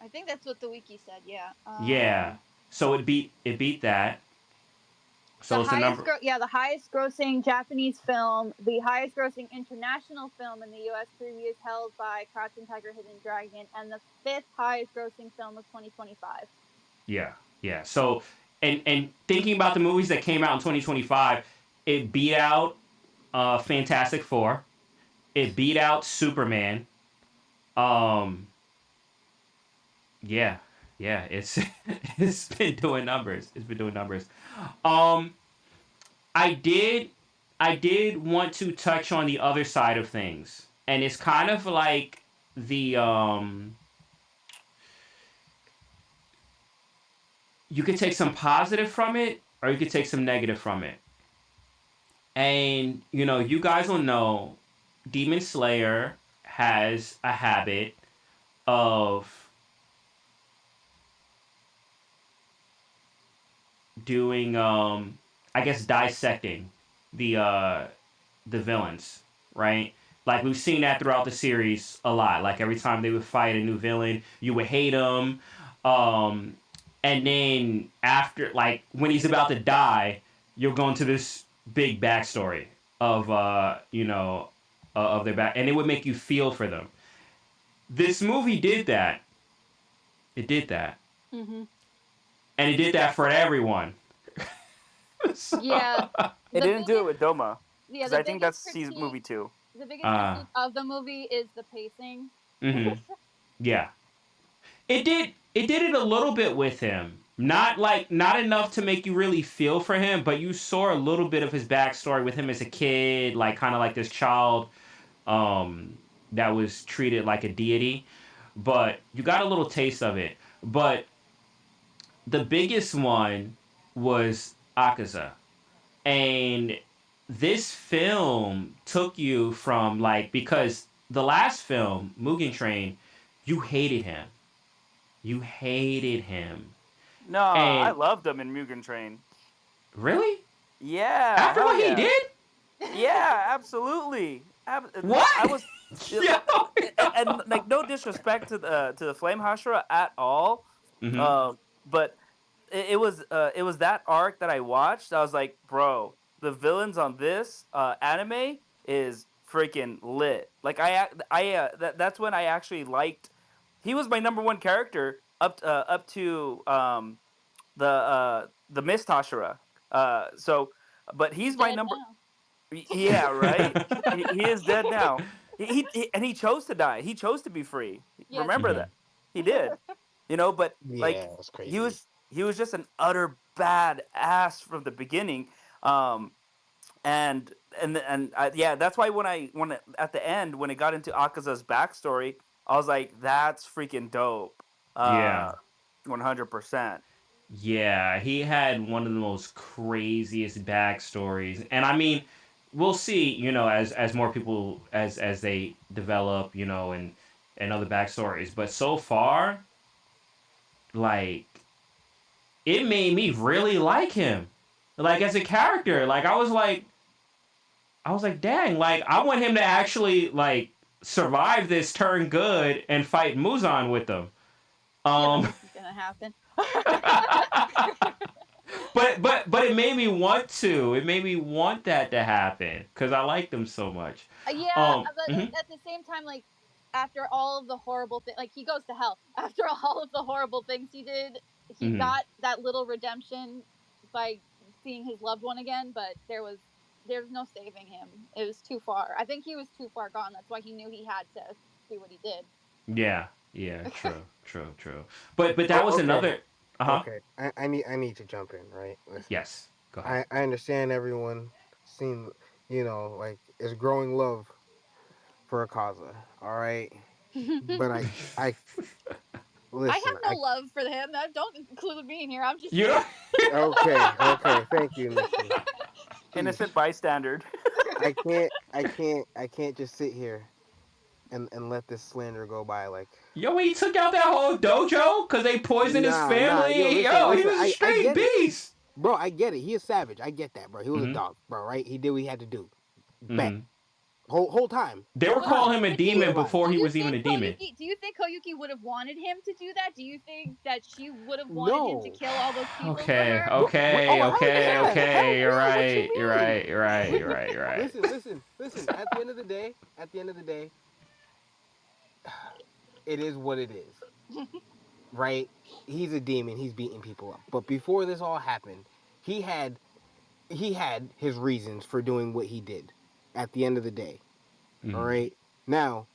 I think that's what the wiki said. Yeah. yeah. So it beat that. So it's the number. The highest grossing Japanese film, the highest grossing international film in the U.S. previous held by Crouching Tiger, Hidden Dragon, and the fifth highest grossing film of 2025. Yeah, yeah. So and thinking about the movies that came out in 2025, it beat out Fantastic Four. It beat out Superman. Um, yeah, yeah. It's been doing numbers. It's been doing numbers. Um, I did I did want to touch on the other side of things, and it's kind of like the you could take some positive from it, or you could take some negative from it. And you guys will know, Demon Slayer has a habit of doing I guess dissecting the villains, right? Like we've seen that throughout the series a lot. Like every time they would fight a new villain, you would hate him. Um, and then after, like when he's about to die, you'll go into this big backstory of of their back, and it would make you feel for them. This movie did that. It did that, Mm-hmm. and it did that for everyone. So- Yeah. It The didn't do it biggest- with Doma. Yeah, Because the I think biggest that's season critique- movie 2. The biggest Uh. critique of the movie is the pacing. Mhm. Yeah. It did it a little bit with him. Not enough to make you really feel for him, but you saw a little bit of his backstory with him as a kid, like kind of like this child that was treated like a deity. But you got a little taste of it. But the biggest one was Akaza. And this film took you from, like, because the last film, Mugen Train, you hated him. You hated him. No, I And loved him in Mugen Train. really? Yeah. After hell what yeah. he did? Yeah, absolutely. What? I was Yo. and like no disrespect to the Flame Hashira at all. Mhm. But it was that arc that I watched. I was like, bro, the villains on this anime is freaking lit. Like that's when I actually liked. He was my number one character up to the Mist Hashira. So, but he's my Dead number. now. Yeah, right. He is dead now. And he chose to die. He chose to be free. Yes, Remember Mhm. that he did. But like Yeah, that's crazy. he was just an utter bad ass from the beginning. Um, yeah, that's why when at the end when it got into Akaza's backstory, I was like, that's freaking dope. Yeah. 100%. Yeah, he had one of the most craziest backstories, and I mean, we'll see. As more people as they develop, and and other backstories. But so far, like, it made me really like him, like as a character. Like I was like, dang, like I want him to actually like survive this, turn good, and fight Muzan with them. Yeah, Um, this is gonna happen. but it made me want to. It made me want that to happen because I like them so much. Yeah, but Mhm. at the same time, like after all of the horrible things, like he goes to hell. After all of the horrible things he did, he Mhm. got that little redemption by seeing his loved one again. But there's no saving him. It was too far. I think he was too far gone. That's why he knew he had to do what he did. Yeah. Yeah. True. True. True. But that was Oh, okay, another. Uh huh. okay. I need to jump in, right? Listen, Yes. Go ahead. I understand everyone seen, like is growing love for Akaza, all right? But I I have listen, no love for him. That don't include me in here. I'm just You here. know. okay, thank you, Nikki. Jeez, Innocent bystander. I can't just sit here and let this slander go by. Like, Yo, he took out that whole dojo because they poisoned his nah, yo, family. listen, Yo, he listen, was a I straight get it, beast. bro, I get it. He is savage. I get that, bro. He was a Mm-hmm. dog, bro. Right? He did what he had to do. Bet Mm-hmm. whole time, They were whole But time. calling him a He demon realized. before do he you was even a think demon. Koyuki? Do you think Koyuki would have wanted him to do that? Do you think that she would have wanted him to No, kill all those people for Okay, her? okay, oh hell okay, yeah, hell okay. You're yeah. What you right. You're mean? right. You're right. You're Listen, right. You're right. listen. At the end of the day, it is what it is, right? He's a demon. He's beating people up. But before this all happened, he had he had his reasons for doing what he did. At the end of the day, all Mm-hmm. right. Now,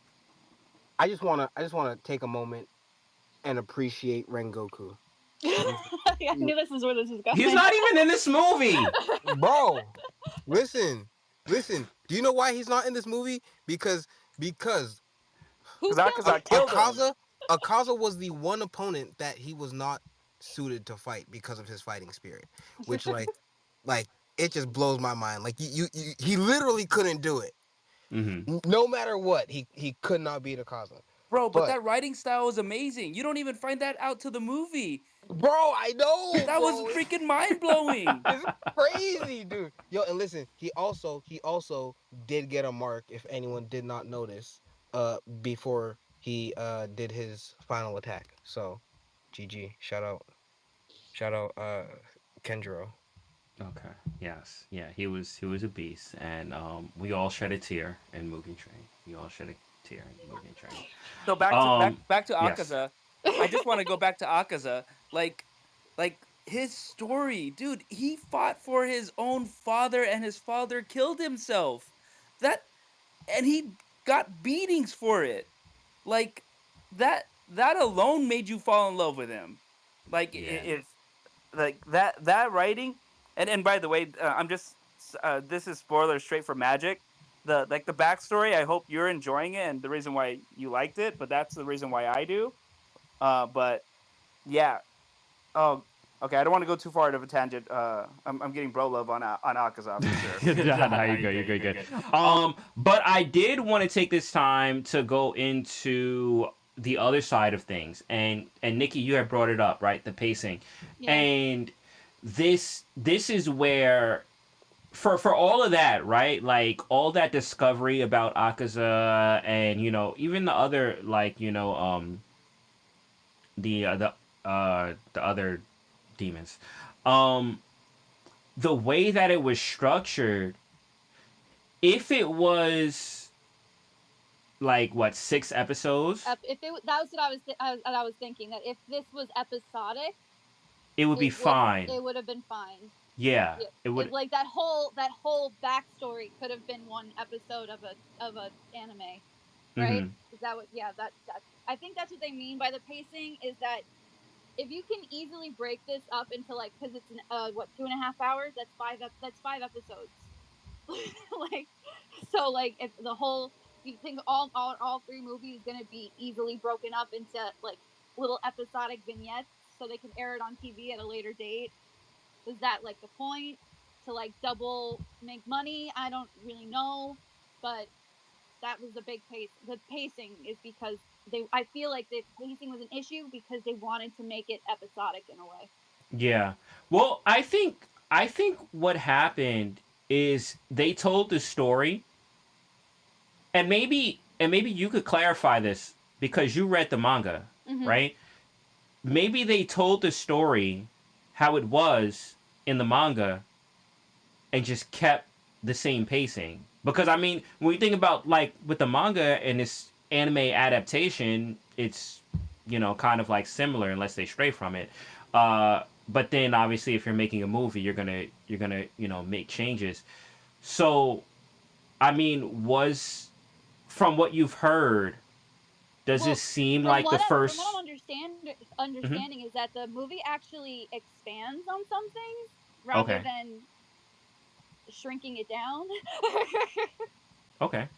I just wanna take a moment and appreciate Rengoku. I knew this is where this is He's going. not even in this movie. Bro, listen, listen. Do you know why he's not in this movie? Because Who Because killed him? Akaza killed him. Akaza was the one opponent that he was not suited to fight because of his fighting spirit, which like it just blows my mind. Like he literally couldn't do it. Mm-hmm. No matter what, he could not beat Akaza. Bro, but But that writing style is amazing. You don't even find that out to the movie. bro, I know, That was bro. freaking mind blowing. It's crazy, dude. Yo, and listen, he also did get a mark if anyone did not notice before he did his final attack. So GG. Shout out Kendro. Okay. Yes. Yeah. He was a beast, and we all shed a tear in Mugen Train. We all shed a tear in Mugen Train. So back to Yes. Akaza. I just want to go back to Akaza. Like his story, dude. He fought for his own father, and his father killed himself. That and he got beatings for it. Like that alone made you fall in love with him. Like Yeah. if like that writing, and by the way, I'm just this is spoiler straight for Magic. The backstory. I hope you're enjoying it, and the reason why you liked it. But that's the reason why I do. But yeah. Oh, okay. I don't want to go too far out of a tangent. I'm getting bro love on Akaza for sure. Nah, nah, you good, you're good, good. But I did want to take this time to go into the other side of things, and Nikki, you had brought it up, right? The pacing, Yeah. and this is where for all of that, right? Like all that discovery about Akaza, and even the other like the other demons, um, the way that it was structured, if it was like what, 6 episodes, If that was what I was thinking, that if this was episodic, it would be fine. it would have been fine. Yeah, Yeah, it would. like that whole backstory could have been one episode of a anime, right? Mm-hmm. Is that what? Yeah, that I think that's what they mean by the pacing. Is that if you can easily break this up into like, because it's what, 2.5 hours? That's 5 episodes. Like, so like if the whole, you think all three movies gonna be easily broken up into like little episodic vignettes so they can air it on TV at a later date. Was that like the point, to like double make money? I don't really know, but that was the big pace. The pacing is because I feel like the pacing was an issue because they wanted to make it episodic in a way. Yeah. Well, I think what happened is they told the story, and maybe you could clarify this because you read the manga, Mm-hmm. right? Maybe they told the story how it was in the manga and just kept the same pacing. Because I mean, when you think about like with the manga and this anime adaptation, it's kind of like similar unless they stray from it. But then obviously, if you're making a movie, you're gonna make changes. So I mean, was from what you've heard, does this Well, seem like the from what I'm first? Mhm. understanding is that the movie actually expands on some things rather Okay. than shrinking it down. Okay.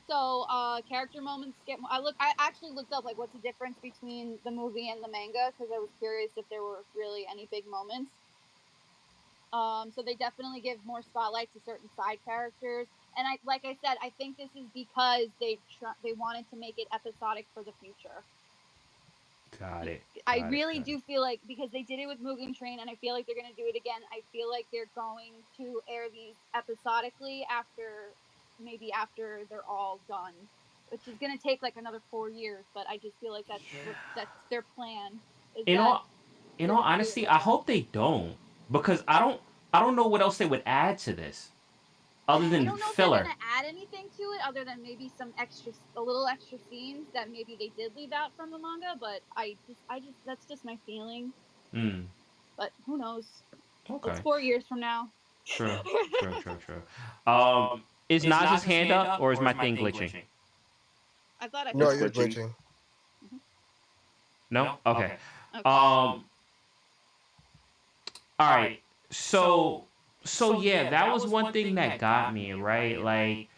So character moments get. I actually looked up like what's the difference between the movie and the manga because I was curious if there were really any big moments. So they definitely give more spotlight to certain side characters, and like I said, I think this is because they wanted to make it episodic for the future. Got it. I Got it. really Got it. do feel like because they did it with Mugen Train, and I feel like they're gonna do it again. I feel like they're going to air these episodically after they're all done, which is gonna take like another 4 years. But I just feel like that's their plan. Is In that all in they're all gonna do it honesty, like I that. hope they don't because I don't know what else they would add to this other I than don't know if they're filler. gonna add anything to it other than maybe a little extra scenes that maybe they did leave out from the manga. But I just that's just my feeling. Hmm. But who knows? It's Okay. 4 years from now. True. True. True. True. Is Is Naz's Naz's hand hand up up or is or is my my thing thing glitching? glitching? I thought I No, It's saw you're it. glitching. glitching. Mhm. No. No? Okay. Okay. Okay. Um. All All right. right. So So so so yeah, yeah, that that was was one one thing thing that that got got me me, right. right? Like Like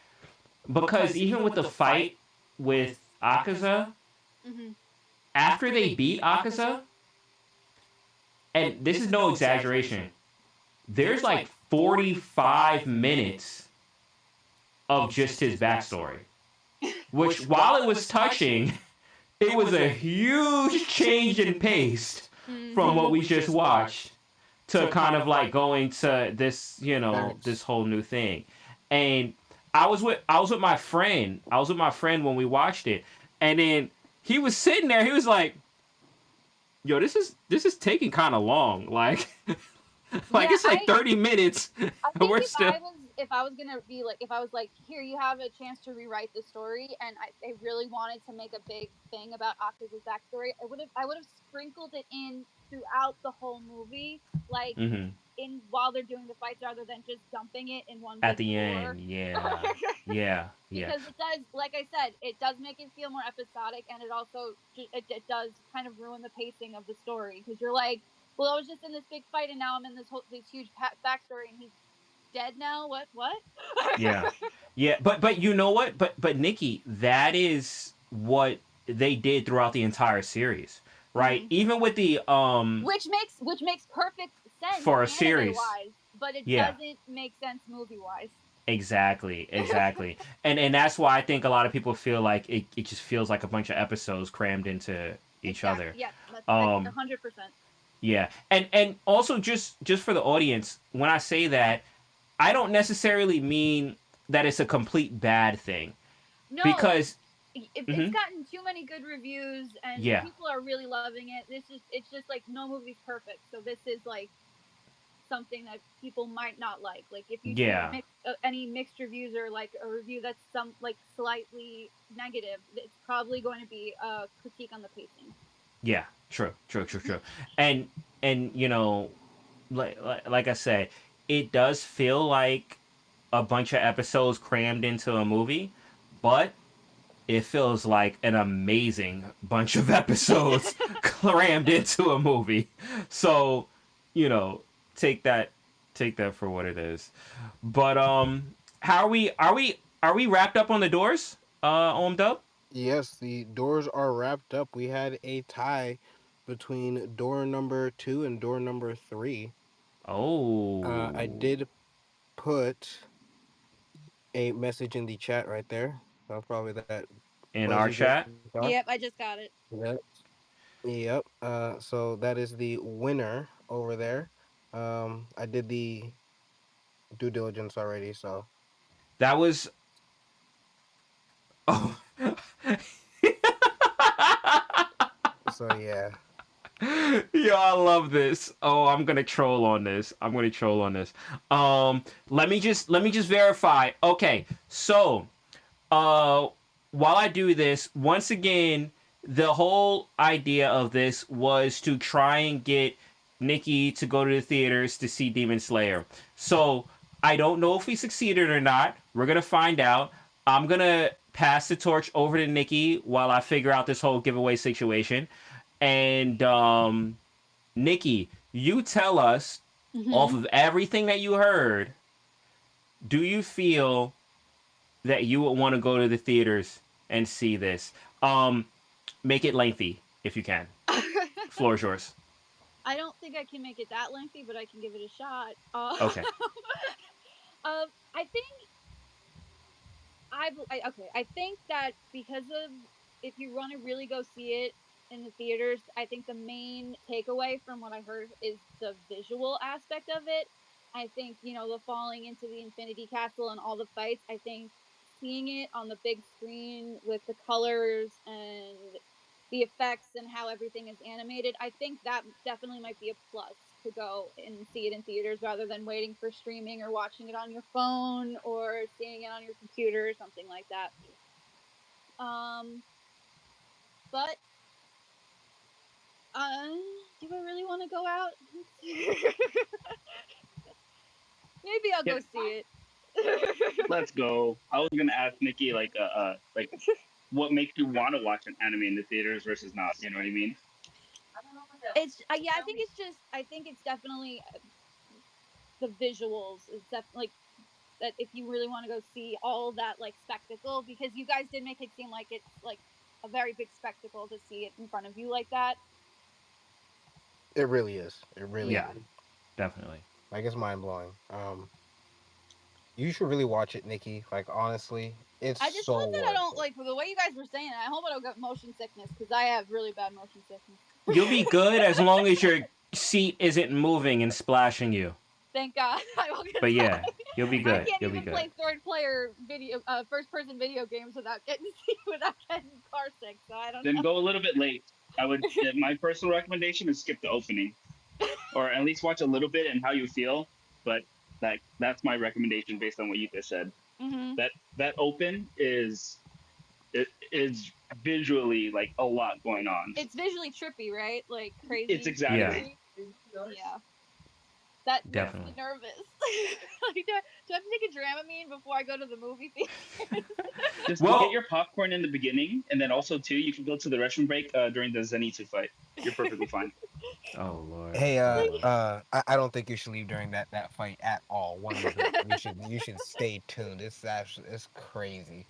because because even even with with the the fight fight with with Akaza, Akaza, Mhm. after after they they beat beat Akaza, Akaza, and and this this is is no no exaggeration, exaggeration, there's there's like like 45 45 minutes minutes of of just just his his backstory. backstory. Which, Which while it while it was was touching, touching, it it was was a a huge huge change change in in pace pace from from what Mhm. what we we just just watched watched to to kind kind of of like like going going to to this Facts. whole new thing. And I was with my friend. I was with my friend when we watched it. And then he was sitting there, he was like, "Yo, this is taking kind of long. Like like Yeah, it's like 30 minutes I and think we're still." if I was gonna be like if I was like here you have a chance to rewrite the story and I really wanted to make a big thing about Akaza's backstory I would have sprinkled it in throughout the whole movie like Mhm. in while they're doing the fights rather than just dumping it in one At big the war. end, yeah. Yeah, yeah. Because it does like I said it does make it feel more episodic and it also it does kind of ruin the pacing of the story because you're like well I was just in this big fight and now I'm in this huge backstory and he's dead now what Yeah. Yeah, but you know what? But Nikki, that is what they did throughout the entire series, right? hmm Even with the which makes perfect sense for a anime series. wise but it Yeah. doesn't make sense movie wise. Exactly, exactly. And that's why I think a lot of people feel like it just feels like a bunch of episodes crammed into each Exactly, other. yes, that's Um 100%. yeah. And also just for the audience, when I say that, I don't necessarily mean that it's a complete bad thing No, because it's mhm, gotten too many good reviews and yeah. people are really loving it. It's just like no movie's perfect, so this is like something that people might not like. Like if you see Yeah. any mixed reviews or like a review that's some like slightly negative, it's probably going to be a critique on the pacing. Yeah, true, true, true, true. And like I said, it does feel like a bunch of episodes crammed into a movie, but it feels like an amazing bunch of episodes crammed into a movie. So, you know, take that take that for what it is. But how are we wrapped up on the doors? Dub? Yes, the doors are wrapped up. We had a tie between door number 2 and door number 3. I Oh. did put a message in the chat right there. That's probably that in What did our you get? chat. Josh? Yep, I just got it. Yep. Yep. So that is the winner over there. I did the due diligence already, so That was. Oh. yeah. Yo, I love this. Oh, I'm gonna troll on this. Let me just verify. Okay, so uh while I do this, once again, the whole idea of this was to try and get Nikki to go to the theaters to see Demon Slayer. So I don't know if we succeeded or not. We're gonna find out. I'm gonna pass the torch over to Nikki while I figure out this whole giveaway situation. And Nikki, you tell us off Hmm. of everything that you heard, do you feel that you would want to go to the theaters and see this? Make it lengthy if you can. Floor is yours. I don't think I can make it that lengthy, but I can give it a shot. Okay. I think okay. I think that because of if you want to really go see it in the theaters, I think the main takeaway from what I heard is the visual aspect of it. I think the falling into the Infinity Castle and all the fights. I think seeing it on the big screen with the colors and the effects and how everything is animated, I think that definitely might be a plus to go and see it in theaters rather than waiting for streaming or watching it on your phone or seeing it on your computer or something like that. But do I really want to go out? Maybe I'll Yeah, go see it. let's go. I was gonna ask Nikki like what makes you want to watch an anime in the theaters versus not. You know what I mean? It's yeah, I think it's definitely the visuals. It's definitely like that if you really want to go see all that like spectacle, because you guys did make it seem like it's like a very big spectacle to see it in front of you like that. It really is. It really Yeah, Yeah. is. definitely. Like it's mind blowing. You should really watch it, Nikki. Like honestly, it's I just so hope that I worth don't it. like the way you guys were saying it. I hope I don't get motion sickness because I have really bad motion sickness. You'll be good as long as your seat isn't moving and splashing you. Thank God. I will get But yeah, you'll be I good. can't You'll be even good. play first person video games without getting without getting car sick. So I don't Then know. go a little bit late. I would. My personal recommendation is skip the opening, or at least watch a little bit and how you feel. But that's my recommendation based on what you just said. Hmm. That open it is visually like a lot going on. It's visually trippy, right? Like It's crazy Yeah, exactly. imagery. Yeah, that makes me definitely. nervous. Like, do I have to take a Dramamine before I go to the movie theater? Just get Well, your popcorn in the beginning, and then also too, you can go to the restroom break during the Zenitsu fight. You're perfectly fine. oh Lord. Hey, Oh Lord. I don't think you should leave during that fight at all. One bit. You should stay tuned. It's crazy,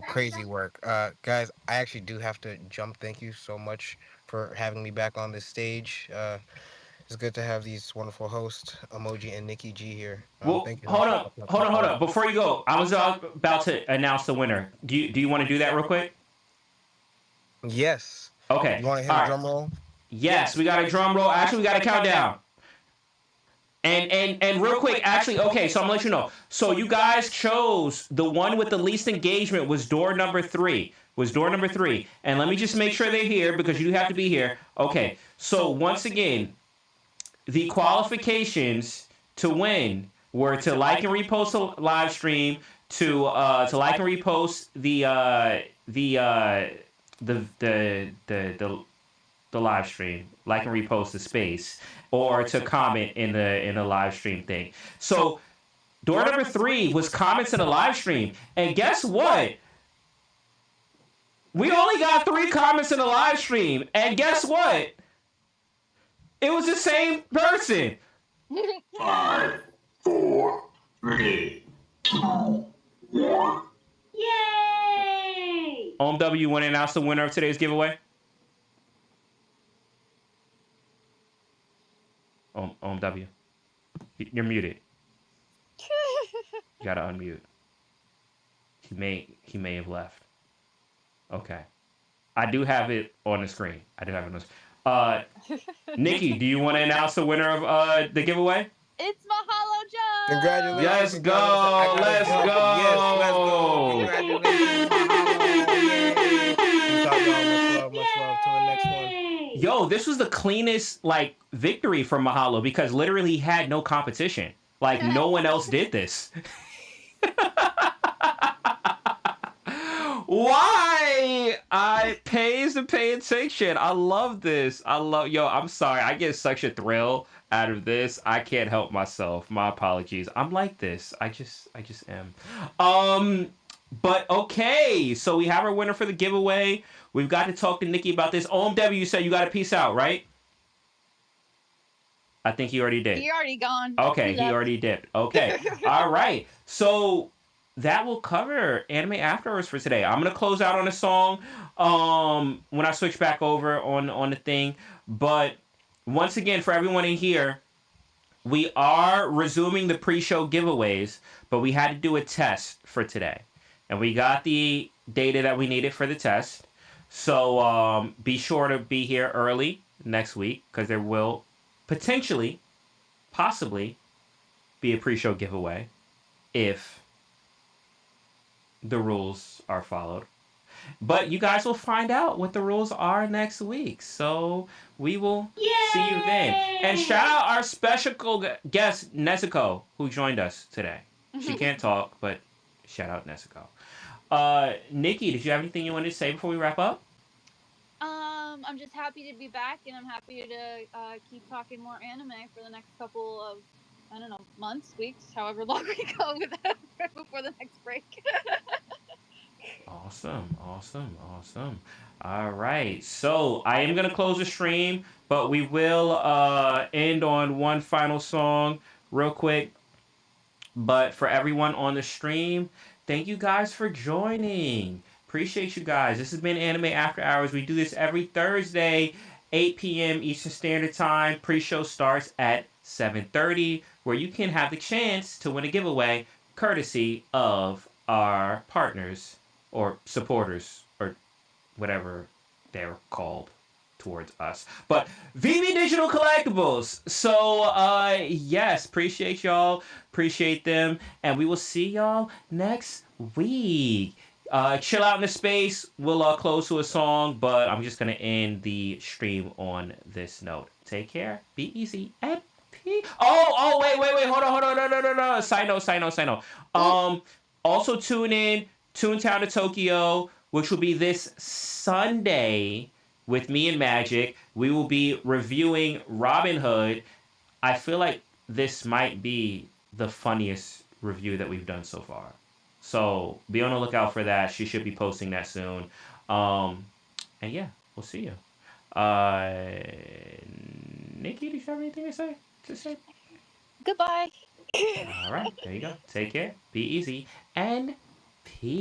crazy work. Guys, I actually do have to jump. Thank you so much for having me back on this stage. It's good to have these wonderful hosts, Emoji and Nikki G here. Well, Thank you so much hold for up, stepping up to hold the on, hold plate. up. Before you go, I was about to announce the winner. Do you want to do that real quick? Yes. Okay. You want to hit All a right. drum roll? Yes, we got a drum roll. Actually, we got a countdown. And real quick, actually, okay, so I'm gonna let you know. So you guys chose the one with the least engagement was door number 3. Was door number 3. And let me just make sure they're here because you do have to be here. Okay. So once again, the qualifications to win were to like and repost the live stream, to like and repost the live stream, like and repost the space, or to comment in the live stream thing. So door number 3 was comments in the live stream, and guess what? We only got 3 comments in the live stream, and guess what? It was the same person. 5, 4, 3, 2, 1. Yay! OMW, you want to announce the winner of today's giveaway? OMW, you're muted. You gotta unmute. He may have left. Okay. I do have it on the screen. I do have it on the Nikki, do you want to announce the winner of the giveaway? It's Mahalo Joe. Congratulations, Let's congratulations. I go. gotta Let's jump. Yes, let's go. go. Congratulations, mahalo. Yay. Peace out, y'all. Much love, much love. Till the next one. Yo, this was the cleanest like victory for Mahalo because literally he had no competition. Like no one else did this. Why? I pays to pay attention. I love this. Yo, I'm sorry. I get such a thrill out of this. I can't help myself. My apologies. I'm like this. I just am. But okay. So we have our winner for the giveaway. We've got to talk to Nikki about this. OMW, you said you got to peace out, right? I think he already did. He already gone. Okay, he left. already did. Okay. All right. So that will cover Anime After Hours for today. I'm gonna close out on a song when I switch back over on the thing. But once again, for everyone in here, we are resuming the pre-show giveaways, but we had to do a test for today. And we got the data that we needed for the test. So be sure to be here early next week because there will potentially, possibly, be a pre-show giveaway if the rules are followed. But you guys will find out what the rules are next week. So we will see you then. And shout out our special guest, Nezuko, who joined us today. She can't talk, but shout out Nezuko. Nikki, did you have anything you wanted to say before we wrap up? I'm just happy to be back, and I'm happy to keep talking more anime for the next couple of, I don't know, months, weeks, however long we go with before the next break. Awesome. All right. So I am going to close the stream, but we will end on one final song real quick. But for everyone on the stream, thank you guys for joining. Appreciate you guys. This has been Anime After Hours. We do this every Thursday, 8 p.m. Eastern Standard Time. Pre-show starts at 7:30, where you can have the chance to win a giveaway courtesy of our partners or supporters or whatever they're called towards us. But VV Digital Collectibles. So yes, appreciate y'all. Appreciate them. And we will see y'all next week. Chill out in the space. We'll close to a song, but I'm just gonna end the stream on this note. Take care. Be easy and wait. Hold on. No. Side note. Also tune in Toontown to Tokyo, which will be this Sunday with me and Magic. We will be reviewing Robin Hood. I feel like this might be the funniest review that we've done so far. So be on the lookout for that. She should be posting that soon. And yeah, we'll see you. Nikki, do you have anything to say? Goodbye. All right, there you go. Take care. Be easy and peace.